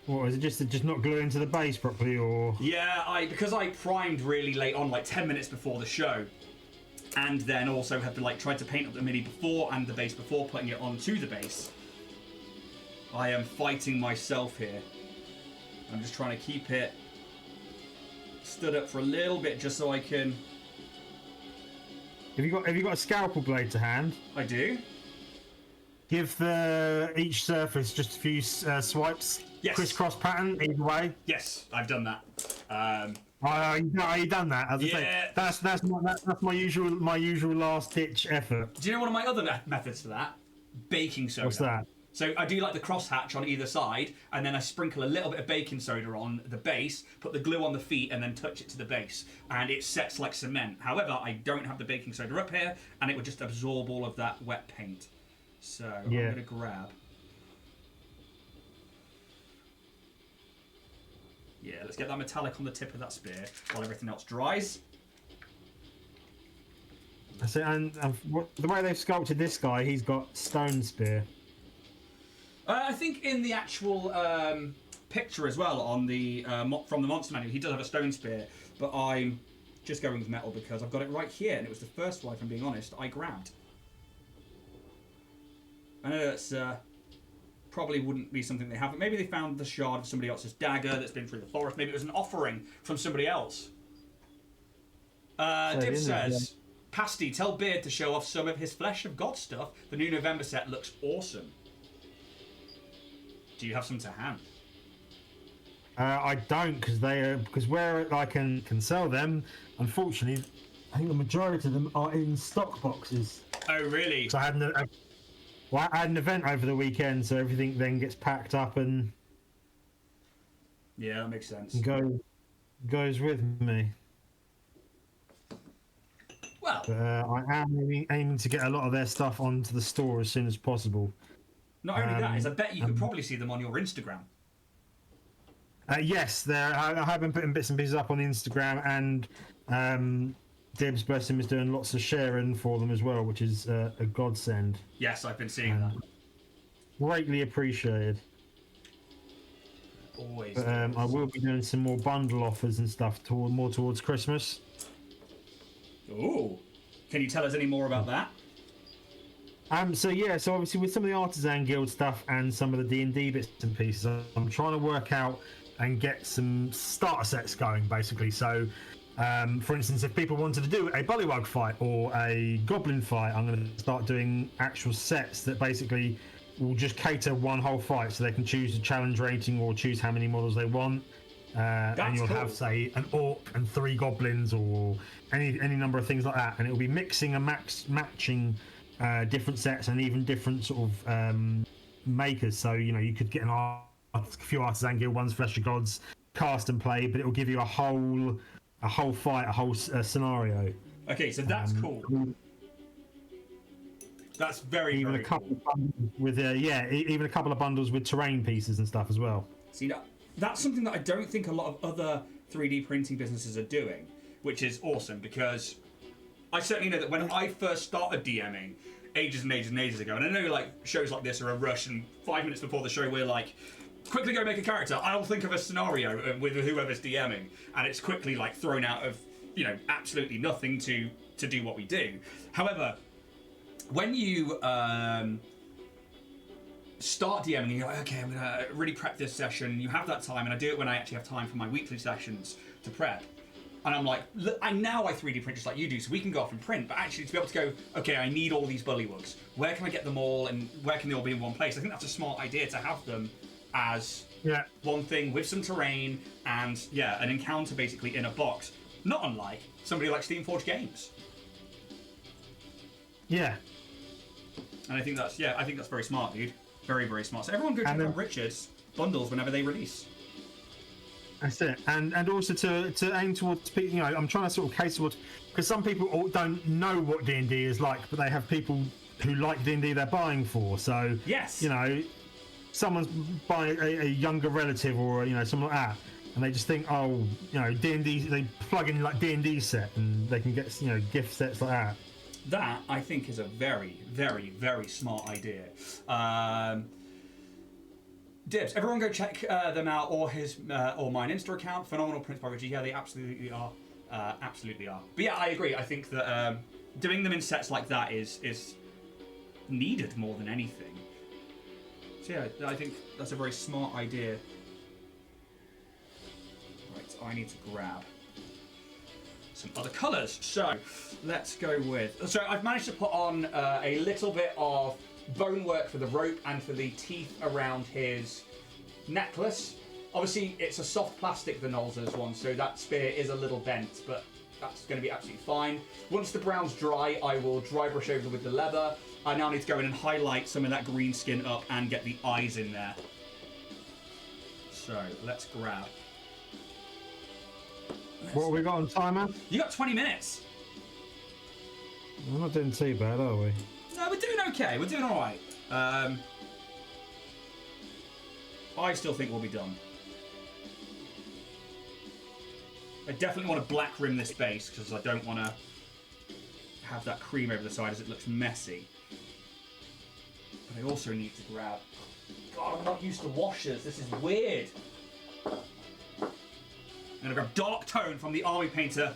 What, is it just not gluing to the base properly, or? Yeah, because I primed really late on, like 10 minutes before the show, and then also had to like try to paint up the mini before and the base before putting it onto the base. I am fighting myself here. I'm just trying to keep it stood up for a little bit just so I can... Have you got a scalpel blade to hand? I do. Give each surface just a few swipes. Yes. Crisscross pattern either way. Yes, I've done that. You done that? As I say, that's my usual last ditch effort. Do you know one of my other methods for that? Baking soda. What's that? So I do like the crosshatch on either side, and then I sprinkle a little bit of baking soda on the base, put the glue on the feet, and then touch it to the base, and it sets like cement. However, I don't have the baking soda up here, and it would just absorb all of that wet paint. So I'm going to grab... Yeah, let's get that metallic on the tip of that spear while everything else dries. That's it, and the way they've sculpted this guy, he's got stone spear. I think in the actual picture as well, on the from the monster manual, he does have a stone spear, but I'm just going with metal because I've got it right here, and it was the first one, if I'm being honest, I grabbed. I know that's probably wouldn't be something they have, but maybe they found the shard of somebody else's dagger that's been through the forest. Maybe it was an offering from somebody else. Dib says, Pasty, tell Beard to show off some of his Flesh of God stuff. The new November set looks awesome. Do you have some to hand? I don't, because where I can sell them, unfortunately, I think the majority of them are in stock boxes. Oh, really? So I had an event over the weekend, so everything then gets packed up and yeah, that makes sense. Goes with me. Well, but, I am aiming to get a lot of their stuff onto the store as soon as possible. Not only that, is I bet you could probably see them on your Instagram. Yes, I have been putting bits and pieces up on the Instagram, and Dibs, bless him, is doing lots of sharing for them as well, which is a godsend. Yes, I've been seeing that. Greatly appreciated. Always. But, I will be doing some more bundle offers and stuff more towards Christmas. Ooh. Can you tell us any more about that? So obviously with some of the Artisan Guild stuff and some of the D&D bits and pieces, I'm trying to work out and get some starter sets going, basically. So, for instance, if people wanted to do a Bullywug fight or a Goblin fight, I'm going to start doing actual sets that basically will just cater one whole fight, so they can choose a challenge rating or choose how many models they want. And you'll have, say, an Orc and 3 Goblins or any number of things like that, and it'll be mixing and matching different sets and even different sort of makers. So you could get a few Artisan Guild ones, Flesh of Gods, cast and play, but it will give you a whole fight, a whole scenario. Okay, so that's cool. That's very even very a couple cool. of bundles with even a couple of bundles with terrain pieces and stuff as well. See, that's something that I don't think a lot of other 3D printing businesses are doing, which is awesome, because I certainly know that when I first started DMing ages and ages and ages ago, and I know like shows like this are a rush, and 5 minutes before the show we're like, quickly go make a character, I'll think of a scenario with whoever's DMing, and it's quickly like thrown out of absolutely nothing to do what we do. However, when you start DMing and you're like, okay, I'm gonna really prep this session, you have that time, and I do it when I actually have time for my weekly sessions to prep. And I'm like, look, I 3D print just like you do, so we can go off and print, but actually to be able to go, okay, I need all these Bullywugs. Where can I get them all, and where can they all be in one place? I think that's a smart idea to have them as one thing with some terrain and, an encounter basically in a box. Not unlike somebody like Steamforged Games. Yeah. And I think that's very smart, dude. Very, very smart. So everyone go check out Richard's bundles whenever they release. That's it, and also to aim towards, I'm trying to sort of case towards, because some people don't know what D&D is like, but they have people who like D&D they're buying for. So yes, someone's buying a younger relative or something like that, and they just think, D&D. They plug in like D&D set, and they can get gift sets like that. That I think is a very, very, very smart idea. Dibs, everyone go check them out, or his or mine Insta account, Phenomenal Prints by Richie. Yeah, they absolutely are. Absolutely are. But yeah, I agree. I think that doing them in sets like that is needed more than anything. So yeah, I think that's a very smart idea. I need to grab some other colours. So let's go with. So I've managed to put on a little bit of bone work for the rope and for the teeth around his necklace. Obviously, it's a soft plastic, the Nolzur's one, so that spear is a little bent, but that's going to be absolutely fine. Once the brown's dry, I will dry brush over with the leather. I now need to go in and highlight some of that green skin up and get the eyes in there. So let's grab. What have we got on timer? You got 20 minutes. We're not doing too bad, are we? No, we're doing okay. We're doing all right. I still think we'll be done. I definitely want to black rim this base because I don't want to have that cream over the side as it looks messy. But I also need to grab... God, I'm not used to washers. This is weird. I'm going to grab Dark Tone from the Army Painter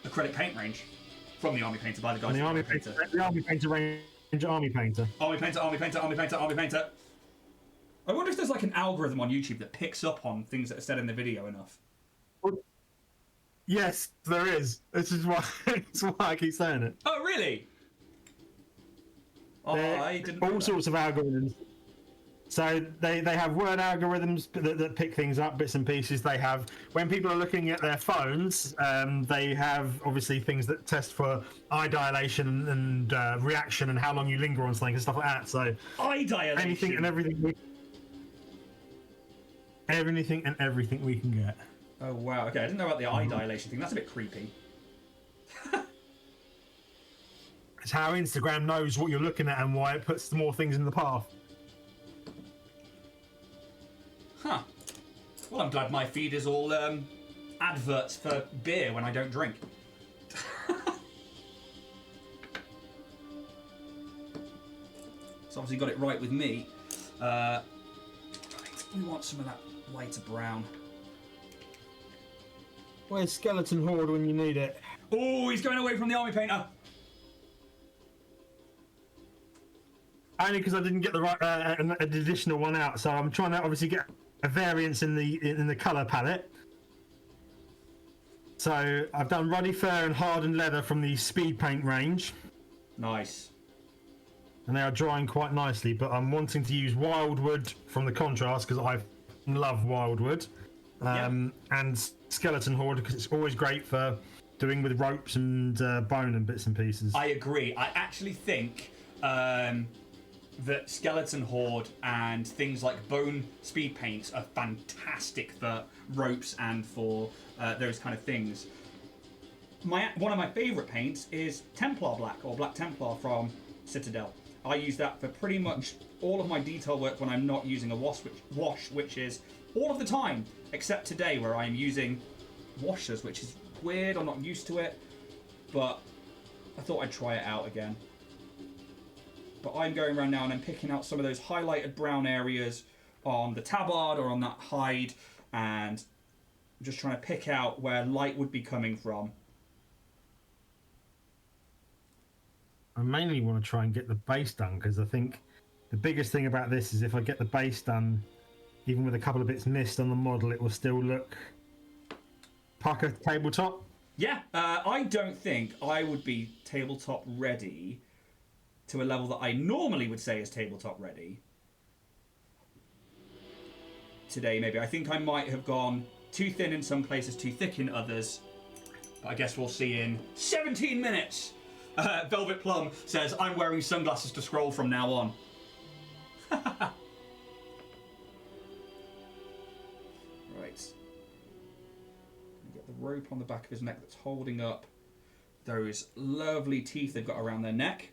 acrylic paint range. From the Army Painter, by the guys. The Army Painter. The Army Painter range. Army Painter. Army Painter, Army Painter, Army Painter, Army Painter. I wonder if there's like an algorithm on YouTube that picks up on things that are said in the video enough. Yes, there is. This is why, it's why I keep saying it. Oh, really? I didn't know all that. Sorts of algorithms. So they have word algorithms that pick things up, bits and pieces. They have, when people are looking at their phones, they have obviously things that test for eye dilation and reaction and how long you linger on something and stuff like that. So eye dilation. Anything and everything we can get. Oh wow, okay, I didn't know about the eye dilation thing. That's a bit creepy. It's how Instagram knows what you're looking at and why it puts more things in the path. Huh. Well, I'm glad my feed is all adverts for beer when I don't drink. It's obviously got it right with me. Right, we want some of that lighter brown. Where's Skeleton Horde when you need it? Oh, he's going away from the Army Painter. Only because I didn't get the right an additional one out, so I'm trying to obviously get a variance in the colour palette. So I've done ruddy fur and hardened leather from the speed paint range. Nice. And they are drying quite nicely, but I'm wanting to use wildwood from the contrast because I love wildwood. And Skeleton Horde because it's always great for doing with ropes and bone and bits and pieces. I agree. I actually think that Skeleton Horde and things like bone speed paints are fantastic for ropes and for those kind of things. One of my favourite paints is Templar Black or Black Templar from Citadel. I use that for pretty much all of my detail work when I'm not using a wash, which is all of the time, except today where I'm using washers, which is weird. I'm not used to it, but I thought I'd try it out again. But I'm going around now and I'm picking out some of those highlighted brown areas on the tabard or on that hide, and I'm just trying to pick out where light would be coming from. I mainly want to try and get the base done because I think the biggest thing about this is if I get the base done, even with a couple of bits missed on the model, it will still look pucker tabletop. Yeah, I don't think I would be tabletop ready to a level that I normally would say is tabletop ready. Today, maybe. I think I might have gone too thin in some places, too thick in others. But I guess we'll see in 17 minutes. Velvet Plum says, I'm wearing sunglasses to scroll from now on. Right. Get the rope on the back of his neck that's holding up those lovely teeth they've got around their neck.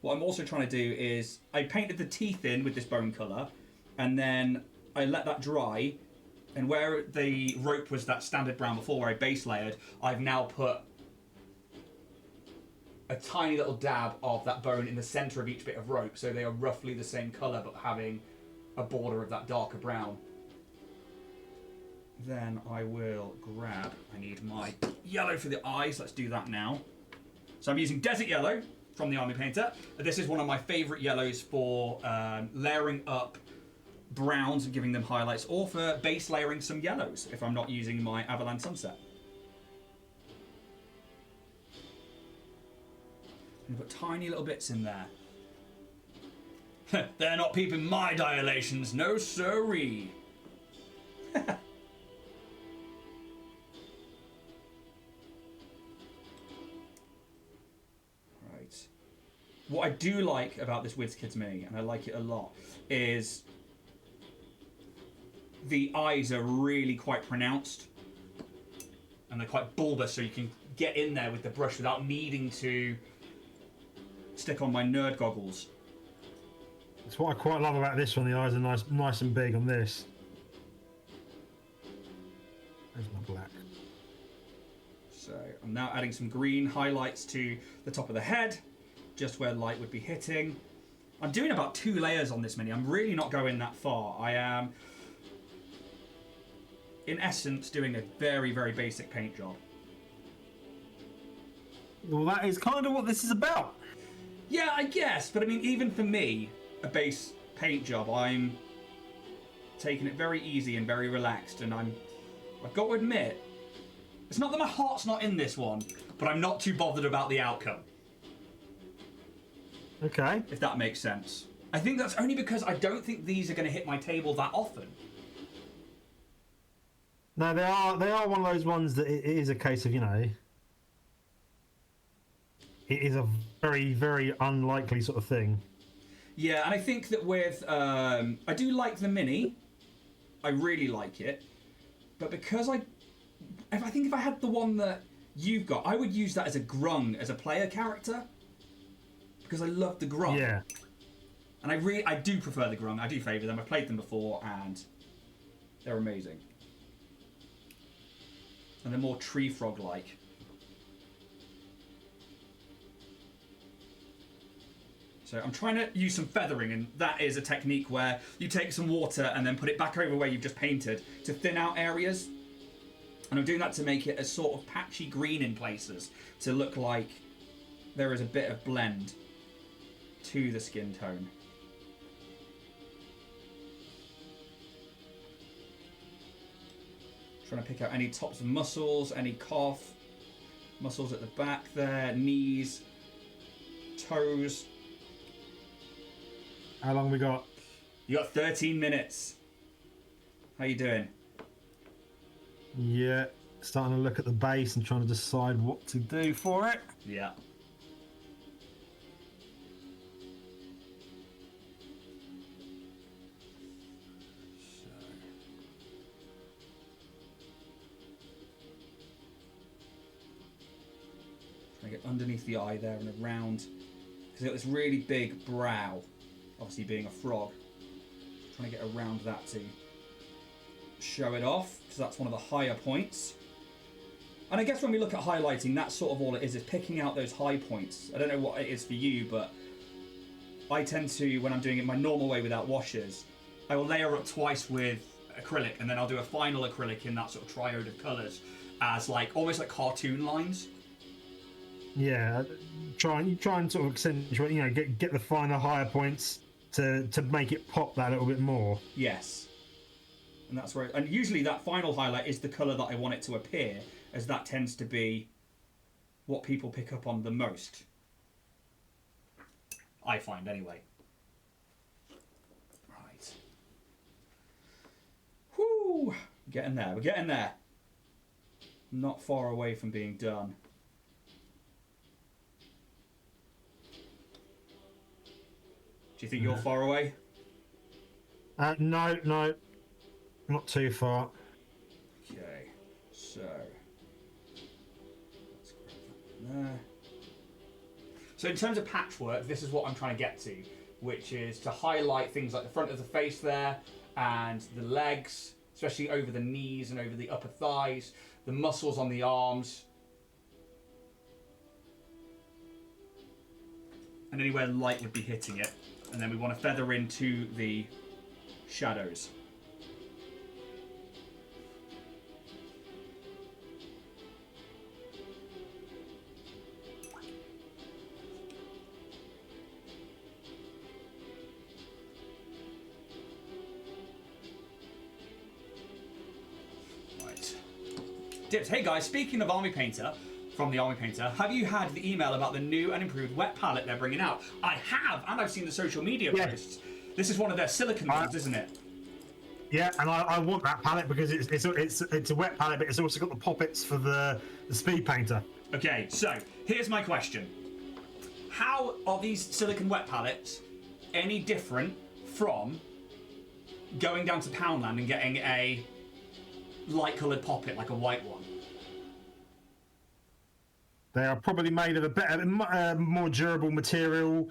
What I'm also trying to do is, I painted the teeth in with this bone colour, and then I let that dry, and where the rope was that standard brown before, where I base layered, I've now put a tiny little dab of that bone in the centre of each bit of rope, so they are roughly the same colour, but having a border of that darker brown. Then I will grab, I need my yellow for the eyes, let's do that now. So I'm using Desert Yellow from the Army Painter. This is one of my favourite yellows for layering up browns and giving them highlights, or for base layering some yellows if I'm not using my Avalanche Sunset. And put tiny little bits in there. They're not peeping my dilations, no siree. Right. What I do like about this WizKids Mini, and I like it a lot, is the eyes are really quite pronounced. And they're quite bulbous, so you can get in there with the brush without needing to stick on my nerd goggles. That's what I quite love about this one. The eyes are nice and big on this. There's my black. So I'm now adding some green highlights to the top of the head, just where light would be hitting. I'm doing about 2 layers on this mini. I'm really not going that far. I am, in essence, doing a very, very basic paint job. Well, that is kind of what this is about. Yeah, I guess. But I mean, even for me, a base paint job, I'm taking it very easy and very relaxed. And I've got to admit, it's not that my heart's not in this one, but I'm not too bothered about the outcome. Okay. If that makes sense. I think that's only because I don't think these are going to hit my table that often. No, they are one of those ones that it is a case of, you know, it is a very, very unlikely sort of thing. Yeah, and I think that with... I do like the Mini. I really like it. But because I think if I had the one that you've got, I would use that as a grung, as a player character. Because I love the grung. Yeah. And I do prefer the grung. I do favour them. I've played them before, and they're amazing. And they're more tree frog-like. So I'm trying to use some feathering, and that is a technique where you take some water and then put it back over where you've just painted to thin out areas. And I'm doing that to make it a sort of patchy green in places, to look like there is a bit of blend to the skin tone. Trying to pick out any tops of muscles, any calf muscles at the back there, knees, toes. How long we got? You got 13 minutes. How you doing? Yeah, starting to look at the base and trying to decide what to do for it. Yeah. Trying to get underneath the eye there and around, because it's got this really big brow, obviously being a frog. Trying to get around that to show it off, because that's one of the higher points. And I guess when we look at highlighting, that's sort of all it is picking out those high points. I don't know what it is for you, but I tend to, when I'm doing it my normal way without washes, I will layer up twice with acrylic, and then I'll do a final acrylic in that sort of triode of colours as like almost like cartoon lines. Yeah, try and sort of accentuate, you know, get the finer, higher points to make it pop that little bit more. Yes. And that's where, and usually that final highlight is the colour that I want it to appear, as that tends to be what people pick up on the most. I find, anyway. Right. Whoo! We're getting there, we're getting there. Not far away from being done. Do you think you're far away? No, not too far. Okay, so let's grab that there. So in terms of patchwork, this is what I'm trying to get to, which is to highlight things like the front of the face there and the legs, especially over the knees and over the upper thighs, the muscles on the arms, and anywhere light would be hitting it. And then we want to feather into the shadows. Dips, hey guys, speaking of Army Painter, from the Army Painter, have you had the email about the new and improved wet palette they're bringing out? I have, and I've seen the social media posts. This is one of their silicon ones, isn't it? Yeah, and I want that palette because it's a wet palette, but it's also got the poppets for the speed painter. Okay, so here's my question. How are these silicon wet palettes any different from going down to Poundland and getting a light coloured poppet, like a white one? They are probably made of a better, more durable material,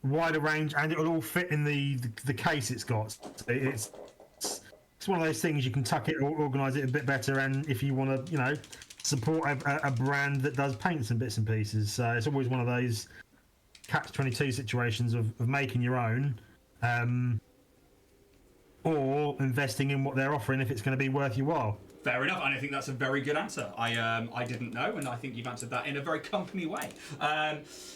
wider range, and it'll all fit in the case it's got. It's one of those things you can tuck it or organise it a bit better, and if you want to, support a brand that does paints and bits and pieces. So it's always one of those catch-22 situations of making your own, or investing in what they're offering if it's going to be worth your while. Fair enough, and I think that's a very good answer. I didn't know, and I think you've answered that in a very company way.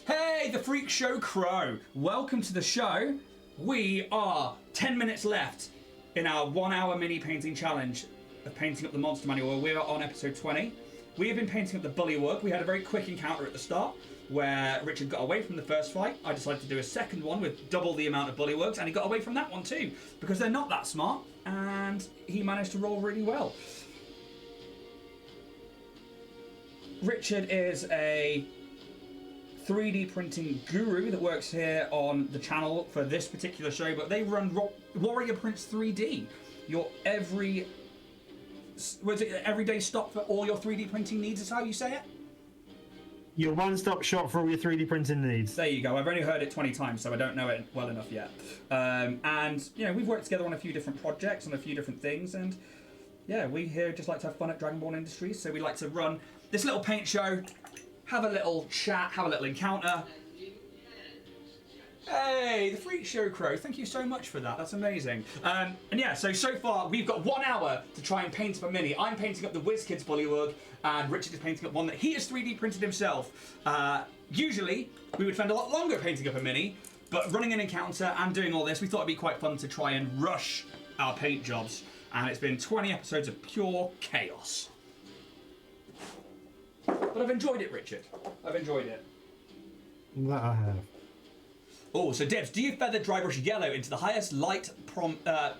Hey, the Freak Show Crow. Welcome to the show. We are 10 minutes left in our 1 hour mini painting challenge of painting up the monster manual. We're on episode 20. We have been painting up the Bullywug. We had a very quick encounter at the start where Richard got away from the first fight. I decided to do a second one with double the amount of Bullywugs, and he got away from that one too, because they're not that smart, and he managed to roll really well. Richard is a 3D printing guru that works here on the channel for this particular show, but they run Warrior Prince 3D, your everyday stop for all your 3D printing needs, is how you say it? Your one-stop shop for all your 3D printing needs. There you go. I've only heard it 20 times, so I don't know it well enough yet. And, we've worked together on a few different projects, on a few different things, and yeah, we here just like to have fun at Dragonborn Industries, so we like to run this little paint show, have a little chat, have a little encounter. Hey, the Freak Show Crow, thank you so much for that, that's amazing. And yeah, so far we've got 1 hour to try and paint up a mini. I'm painting up the WizKids Bullywug, and Richard is painting up one that he has 3D printed himself. Usually, we would spend a lot longer painting up a mini, but running an encounter and doing all this, we thought it'd be quite fun to try and rush our paint jobs, and it's been 20 episodes of pure chaos. But I've enjoyed it, Richard. I've enjoyed it. That I have. Oh, so Debs, do you feather dry brush yellow into the highest light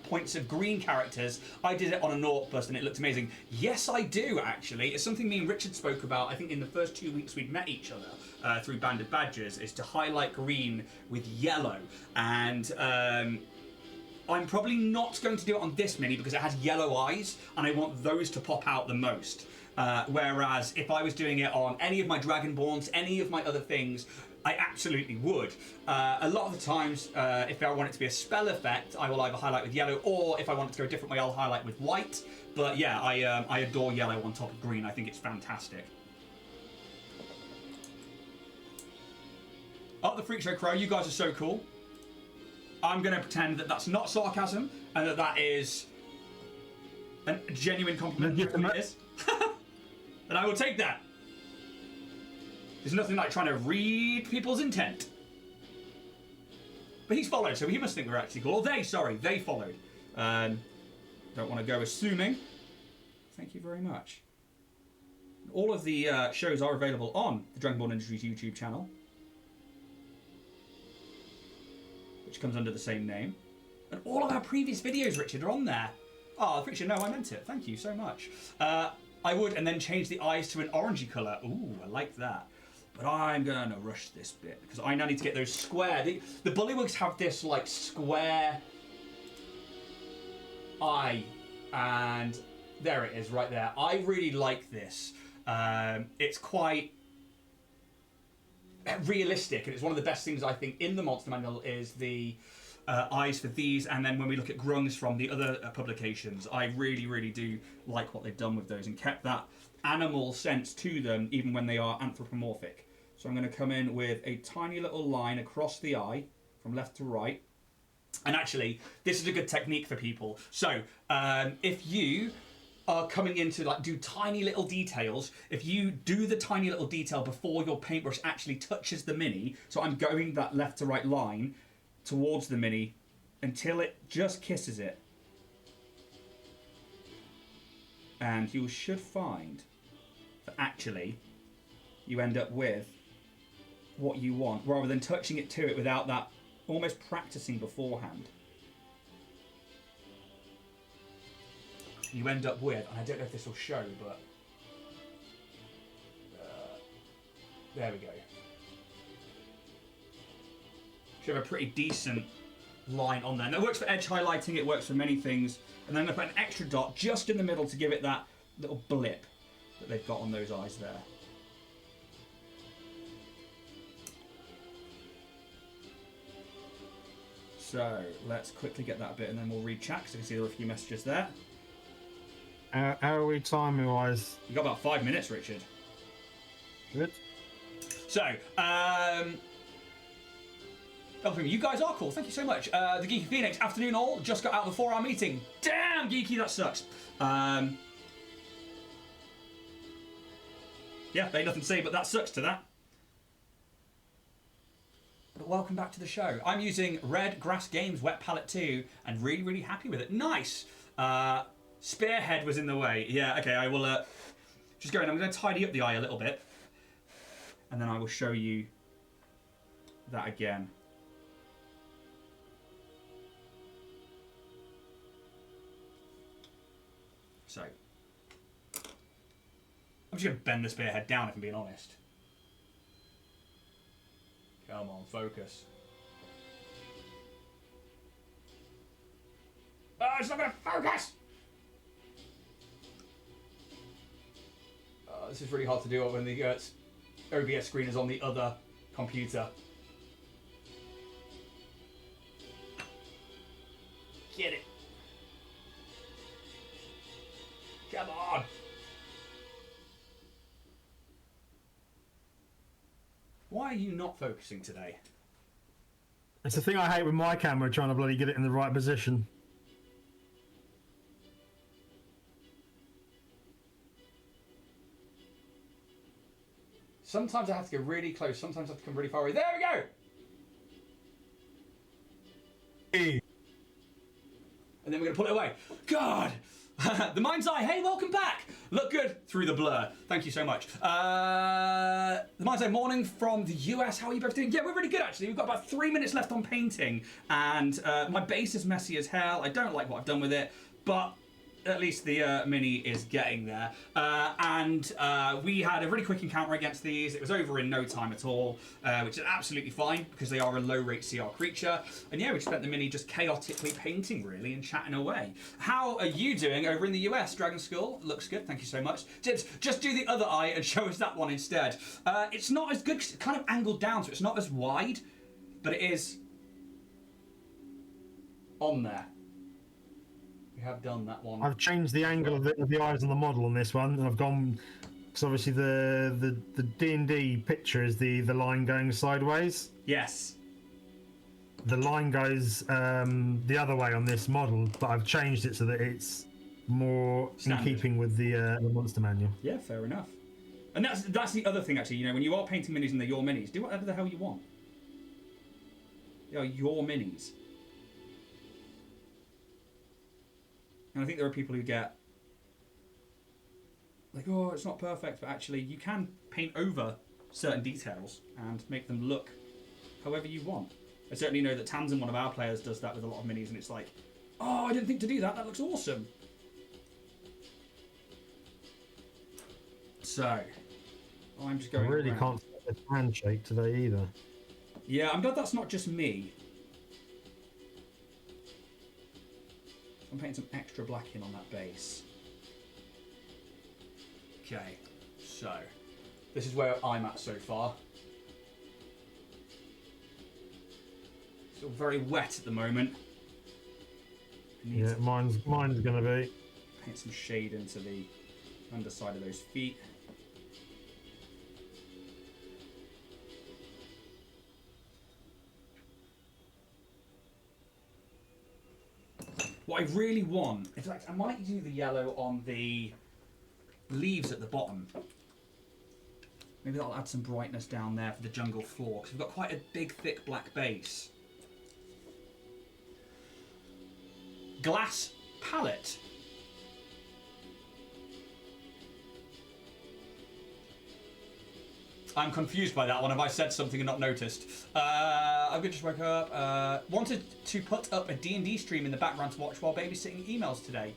points of green characters? I did it on a Naught bust and it looked amazing. Yes, I do, actually. It's something me and Richard spoke about, I think, in the first 2 weeks we'd met each other through Banded Badgers, is to highlight green with yellow. And I'm probably not going to do it on this mini because it has yellow eyes, and I want those to pop out the most. Whereas if I was doing it on any of my Dragonborns, any of my other things, I absolutely would. A lot of the times, if I want it to be a spell effect, I will either highlight with yellow, or if I want it to go a different way, I'll highlight with white. But yeah, I adore yellow on top of green. I think it's fantastic. Oh, the Freak Show Crow, you guys are so cool. I'm going to pretend that that's not sarcasm, and that is a genuine compliment. It is. And I will take that. There's nothing like trying to read people's intent. But he's followed, so he must think we're actually cool. Or they followed. Don't want to go assuming. Thank you very much. All of the shows are available on the Dragonborn Industries YouTube channel, which comes under the same name. And all of our previous videos, Richard, are on there. Oh, Richard, no, I meant it. Thank you so much. I would, and then change the eyes to an orangey colour. Ooh, I like that. But I'm going to rush this bit, because I now need to get those square... The Bullywugs have this, like, square eye, and there it is, right there. I really like this. It's quite realistic, and it's one of the best things, I think, in the Monster Manual is the eyes for these, and then when we look at grungs from the other publications, I really, really do like what they've done with those and kept that animal sense to them even when they are anthropomorphic. So I'm going to come in with a tiny little line across the eye from left to right. And actually, this is a good technique for people. So if you are coming in to do tiny little details, if you do the tiny little detail before your paintbrush actually touches the mini, so I'm going that left to right line towards the mini until it just kisses it. And you should find that actually you end up with what you want, rather than touching it to it without that almost practicing beforehand. You end up with, and I don't know if this will show, but there we go. Should have a pretty decent line on there. And it works for edge highlighting, it works for many things. And then I'm going to put an extra dot just in the middle to give it that little blip that they've got on those eyes there. So let's quickly get that bit and then we'll read chat because I can see there are a few messages there. How are we timing wise? You've got about 5 minutes, Richard. Good. So, you guys are cool. Thank you so much. The Geeky Phoenix, afternoon all. Just got out of the 4-hour meeting. Damn, Geeky, that sucks. Yeah, they ain't nothing to say, but that sucks to that. But welcome back to the show. I'm using Red Grass Games Wet Palette 2 and really, really happy with it. Nice. Spearhead was in the way. Yeah, okay, I will just go in. I'm going to tidy up the eye a little bit. And then I will show you that again. So, I'm just going to bend the spearhead down if I'm being honest. Come on, focus. Oh, it's not going to focus! This is really hard to do when the OBS screen is on the other computer. Get it. Come on. Why are you not focusing today? It's the thing I hate with my camera, trying to bloody get it in the right position. Sometimes I have to go really close, sometimes I have to come really far away. There we go! Hey. And then we're going to pull it away. God! The Mind's Eye, hey, welcome back! Look good through the blur. Thank you so much. The Mind's Eye morning from the US. How are you both doing? Yeah, we're really good, actually. We've got about 3 minutes left on painting. And my base is messy as hell. I don't like what I've done with it. But at least the mini is getting there. We had a really quick encounter against these. It was over in no time at all, which is absolutely fine because they are a low rate CR creature. And yeah, we spent the mini just chaotically painting really and chatting away. How are you doing over in the US, Dragon Skull? Looks good, thank you so much. Dibs, just do the other eye and show us that one instead. It's not as good, 'cause it's kind of angled down, so it's not as wide, but it is on there. We have done that one. I've changed the angle of the eyes on the model on this one, and I've gone because obviously the D&D picture is the line going sideways. Yes. The line goes the other way on this model, but I've changed it so that it's more Standard. in keeping with the monster manual. Yeah, fair enough. And that's the other thing actually. You know, when you are painting minis and they're your minis, do whatever the hell you want. They are your minis. And I think there are people who get like, oh, it's not perfect, but actually you can paint over certain details and make them look however you want. I certainly know that Tamsin, one of our players, does that with a lot of minis, and it's like, oh, I didn't think to do that. That looks awesome. So, I'm just going I really around. can't see the handshake today either. Yeah, I'm glad that's not just me. I'm painting some extra black in on that base. Okay, so this is where I'm at so far. Still very wet at the moment. Yeah, mine's gonna be. Paint some shade into the underside of those feet. What I really want, in fact, I might do the yellow on the leaves at the bottom. Maybe that'll add some brightness down there for the jungle floor, because we've got quite a big, thick black base. Glass palette. I'm confused by that one. Have I said something and not noticed? I'm gonna just woke up. Wanted to put up a D&D stream in the background to watch while babysitting emails today.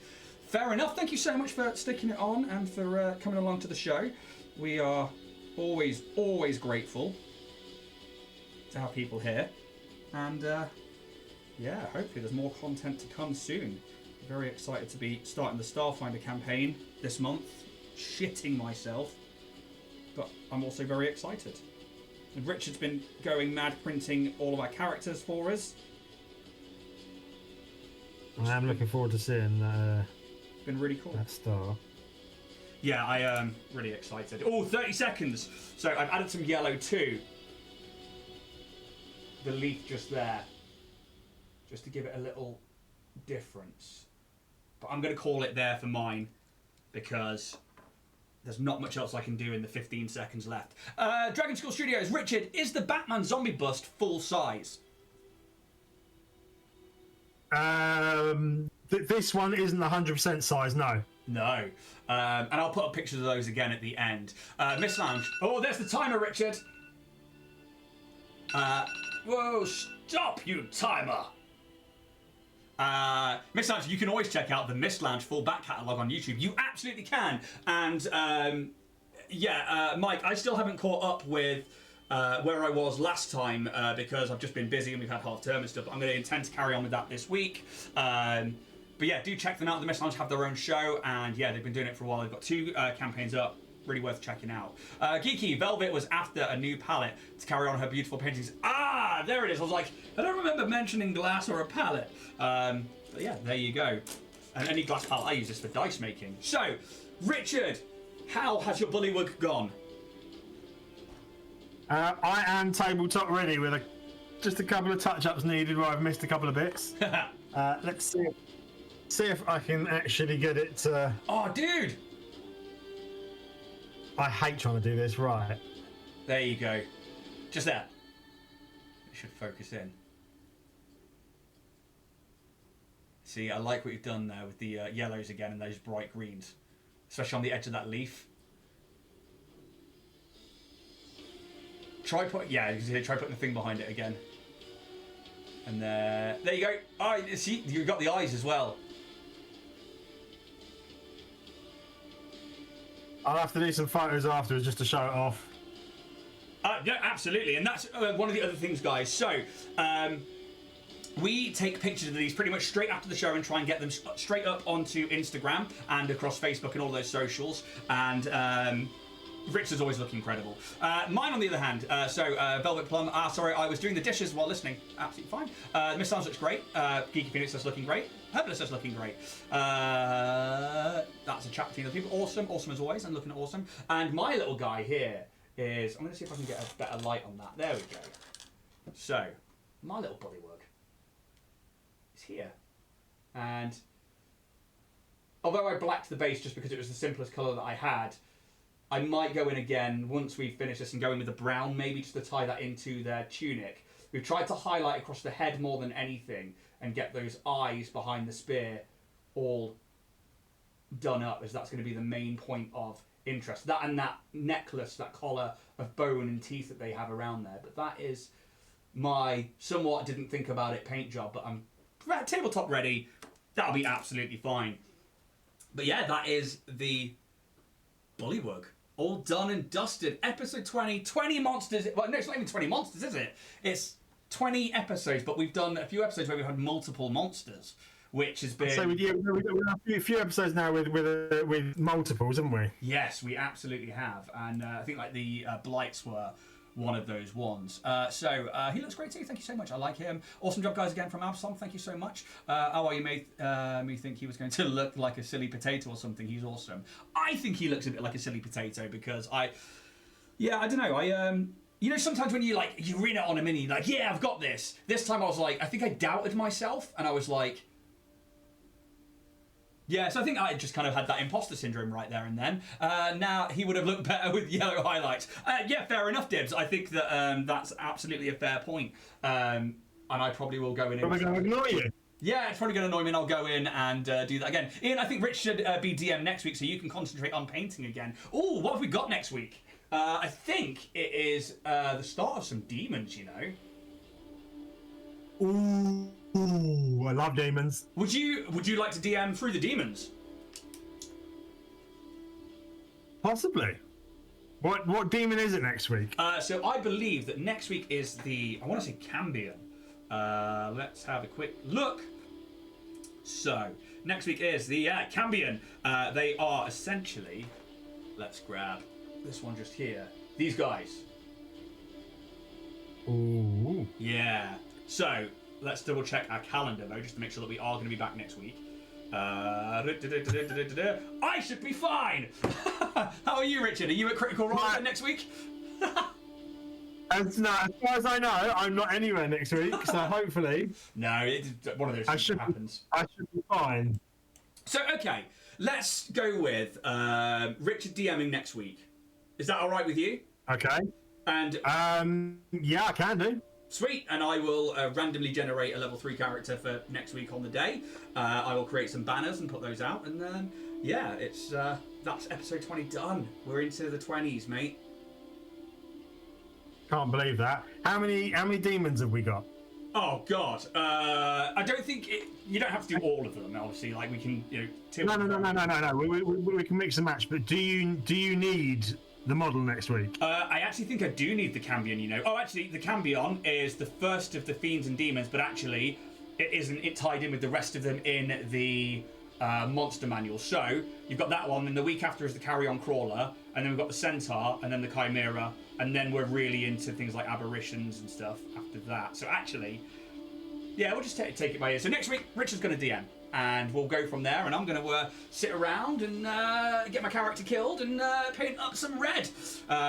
Fair enough. Thank you so much for sticking it on and for coming along to the show. We are always grateful to have people here. And yeah, hopefully there's more content to come soon. Very excited to be starting the Starfinder campaign this month. Shitting myself. But I'm also very excited. And Richard's been going mad printing all of our characters for us. I am looking forward to seeing Been really cool. that star. Yeah, I am really excited. Oh, 30 seconds. So I've added some yellow too. The leaf just there. Just to give it a little difference. But I'm going to call it there for mine. Because there's not much else I can do in the 15 seconds left. Dragon School Studios, Richard, is the Batman zombie bust full size? This one isn't 100% size, no. No. And I'll put up pictures of those again at the end. Miss Lounge. Oh, there's the timer, Richard. Whoa, stop, you timer. Miss Lounge, you can always check out the Miss Lounge full back catalogue on YouTube. You absolutely can. And Mike, I still haven't caught up with where I was last time because I've just been busy and we've had half term and stuff. But I'm going to intend to carry on with that this week. But yeah, do check them out. The Miss Lounge have their own show, and yeah, they've been doing it for a while. They've got 2 campaigns up. Really worth checking out. Geeky, Velvet was after a new palette to carry on her beautiful paintings. Ah, there it is. I was like, I don't remember mentioning glass or a palette. But yeah, there you go. And any glass palette I use is for dice making. So, Richard, how has your Bullywug gone? I am tabletop ready with just a couple of touch-ups needed where I've missed a couple of bits. Let's see if I can actually get it to... Oh, dude! I hate trying to do this, right. There you go. Just there. It should focus in. See, I like what you've done there with the yellows again and those bright greens. Especially on the edge of that leaf. Try putting the thing behind it again. And there you go. Oh, see, you've got the eyes as well. I'll have to do some photos afterwards just to show it off. Yeah, absolutely. And that's one of the other things, guys. So, we take pictures of these pretty much straight after the show and try and get them straight up onto Instagram and across Facebook and all those socials. And Richard's always look incredible. Mine, on the other hand, Velvet Plum, sorry, I was doing the dishes while listening. Absolutely fine. Miss Sounds looks great. Geeky Phoenix is looking great. Herbalist is looking great. That's a chat between other people. Awesome as always, and looking awesome. And my little guy here is, I'm going to see if I can get a better light on that. There we go. So, my little Bullywug is here. And although I blacked the base just because it was the simplest colour that I had, I might go in again once we finish this and go in with the brown, maybe just to tie that into their tunic. We've tried to highlight across the head more than anything and get those eyes behind the spear all done up, as that's going to be the main point of interest. That and that necklace, that collar of bone and teeth that they have around there. But that is my somewhat didn't think about it paint job, but I'm tabletop ready. That'll be absolutely fine. But yeah, that is the Bullywug. All done and dusted. Episode 20. 20 monsters. Well, no, it's not even 20 monsters, is it? It's 20 episodes, but we've done a few episodes where we've had multiple monsters, which has been... So we've done a few episodes now with multiples, haven't we? Yes, we absolutely have. And I think like the Blights were one of those ones. So he looks great too. Thank you so much. I like him. Awesome job, guys, again from Absalom. Thank you so much. You made me think he was going to look like a silly potato or something. He's awesome. I think he looks a bit like a silly potato because I don't know. You know, sometimes when you read it on a mini, like, yeah, I've got this. This time I was like, I think I doubted myself, and I was like, yeah, so I think I just kind of had that imposter syndrome right there and then. Now, he would have looked better with yellow highlights. Yeah, fair enough, Dibs. I think that that's absolutely a fair point. And I probably will go in... But we're going to ignore you. Yeah, it's probably going to annoy me, and I'll go in and do that again. Ian, I think Rich should be DM next week so you can concentrate on painting again. Oh, what have we got next week? I think it is the start of some demons, you know. Ooh, I love demons. Would you like to DM through the demons? Possibly. What demon is it next week? So I believe that next week is the, I want to say Cambion. Let's have a quick look. So next week is the Cambion. They are essentially, let's grab this one just here. These guys. Ooh. Yeah. So let's double check our calendar though, just to make sure that we are going to be back next week. I should be fine. How are you, Richard? Are you at Critical Role next week? As far as I know, I'm not anywhere next week, so hopefully. No, it's one of those things that happens. I should be fine. So, okay, let's go with Richard DMing next week. Is that all right with you? Okay. And yeah, I can do. Sweet, and I will randomly generate a level 3 character for next week on the day. I will create some banners and put those out, and then yeah, it's that's episode 20 done. We're into the 20s, mate. Can't believe that. How many demons have we got? Oh God, I don't think you don't have to do all of them. Obviously, like we can, you know. No. We can mix and match. But do you need the model next week? I actually think I do need the Cambion, you know. Oh, actually, the Cambion is the first of the Fiends and Demons, but actually, it isn't. It tied in with the rest of them in the monster manual. So you've got that one, and the week after is the Carrion Crawler, and then we've got the Centaur, and then the Chimera, and then we're really into things like Aberrations and stuff after that. So actually, yeah, we'll just take it by ear. So next week, Richard's going to DM. And we'll go from there, and I'm going to sit around and get my character killed and paint up some red.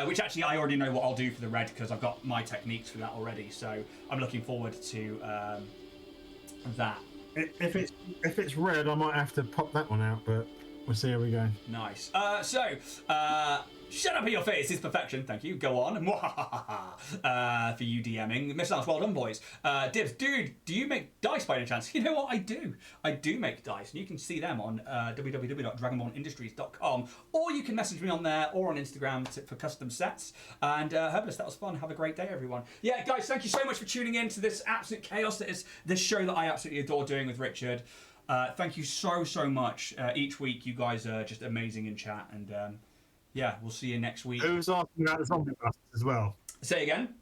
Which actually I already know what I'll do for the red because I've got my techniques for that already. So I'm looking forward to that. If it's red, I might have to pop that one out, but we'll see how we go. Nice. Shut up in your face is perfection. Thank you. Go on. For you DMing. Missiles, well done, boys. Dibs, dude, do you make dice by any chance? You know what? I do. I do make dice. And you can see them on www.dragonbornindustries.com. Or you can message me on there or on Instagram for custom sets. And Herbalist, that was fun. Have a great day, everyone. Yeah, guys, thank you so much for tuning in to this absolute chaos that is this show that I absolutely adore doing with Richard. Thank you so much. Each week, you guys are just amazing in chat. And yeah, we'll see you next week. Who was asking about the zombie busts as well? Say again?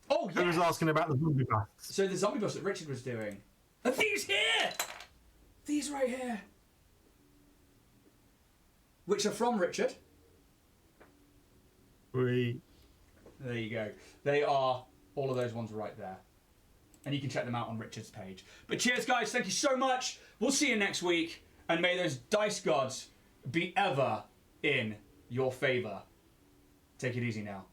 Oh, yeah. Who was asking about the zombie busts? So the zombie bust that Richard was doing. Are these here? These right here. Which are from Richard. There you go. They are all of those ones right there. And you can check them out on Richard's page. But cheers, guys. Thank you so much. We'll see you next week. And may those dice gods be ever in your favor. Take it easy now.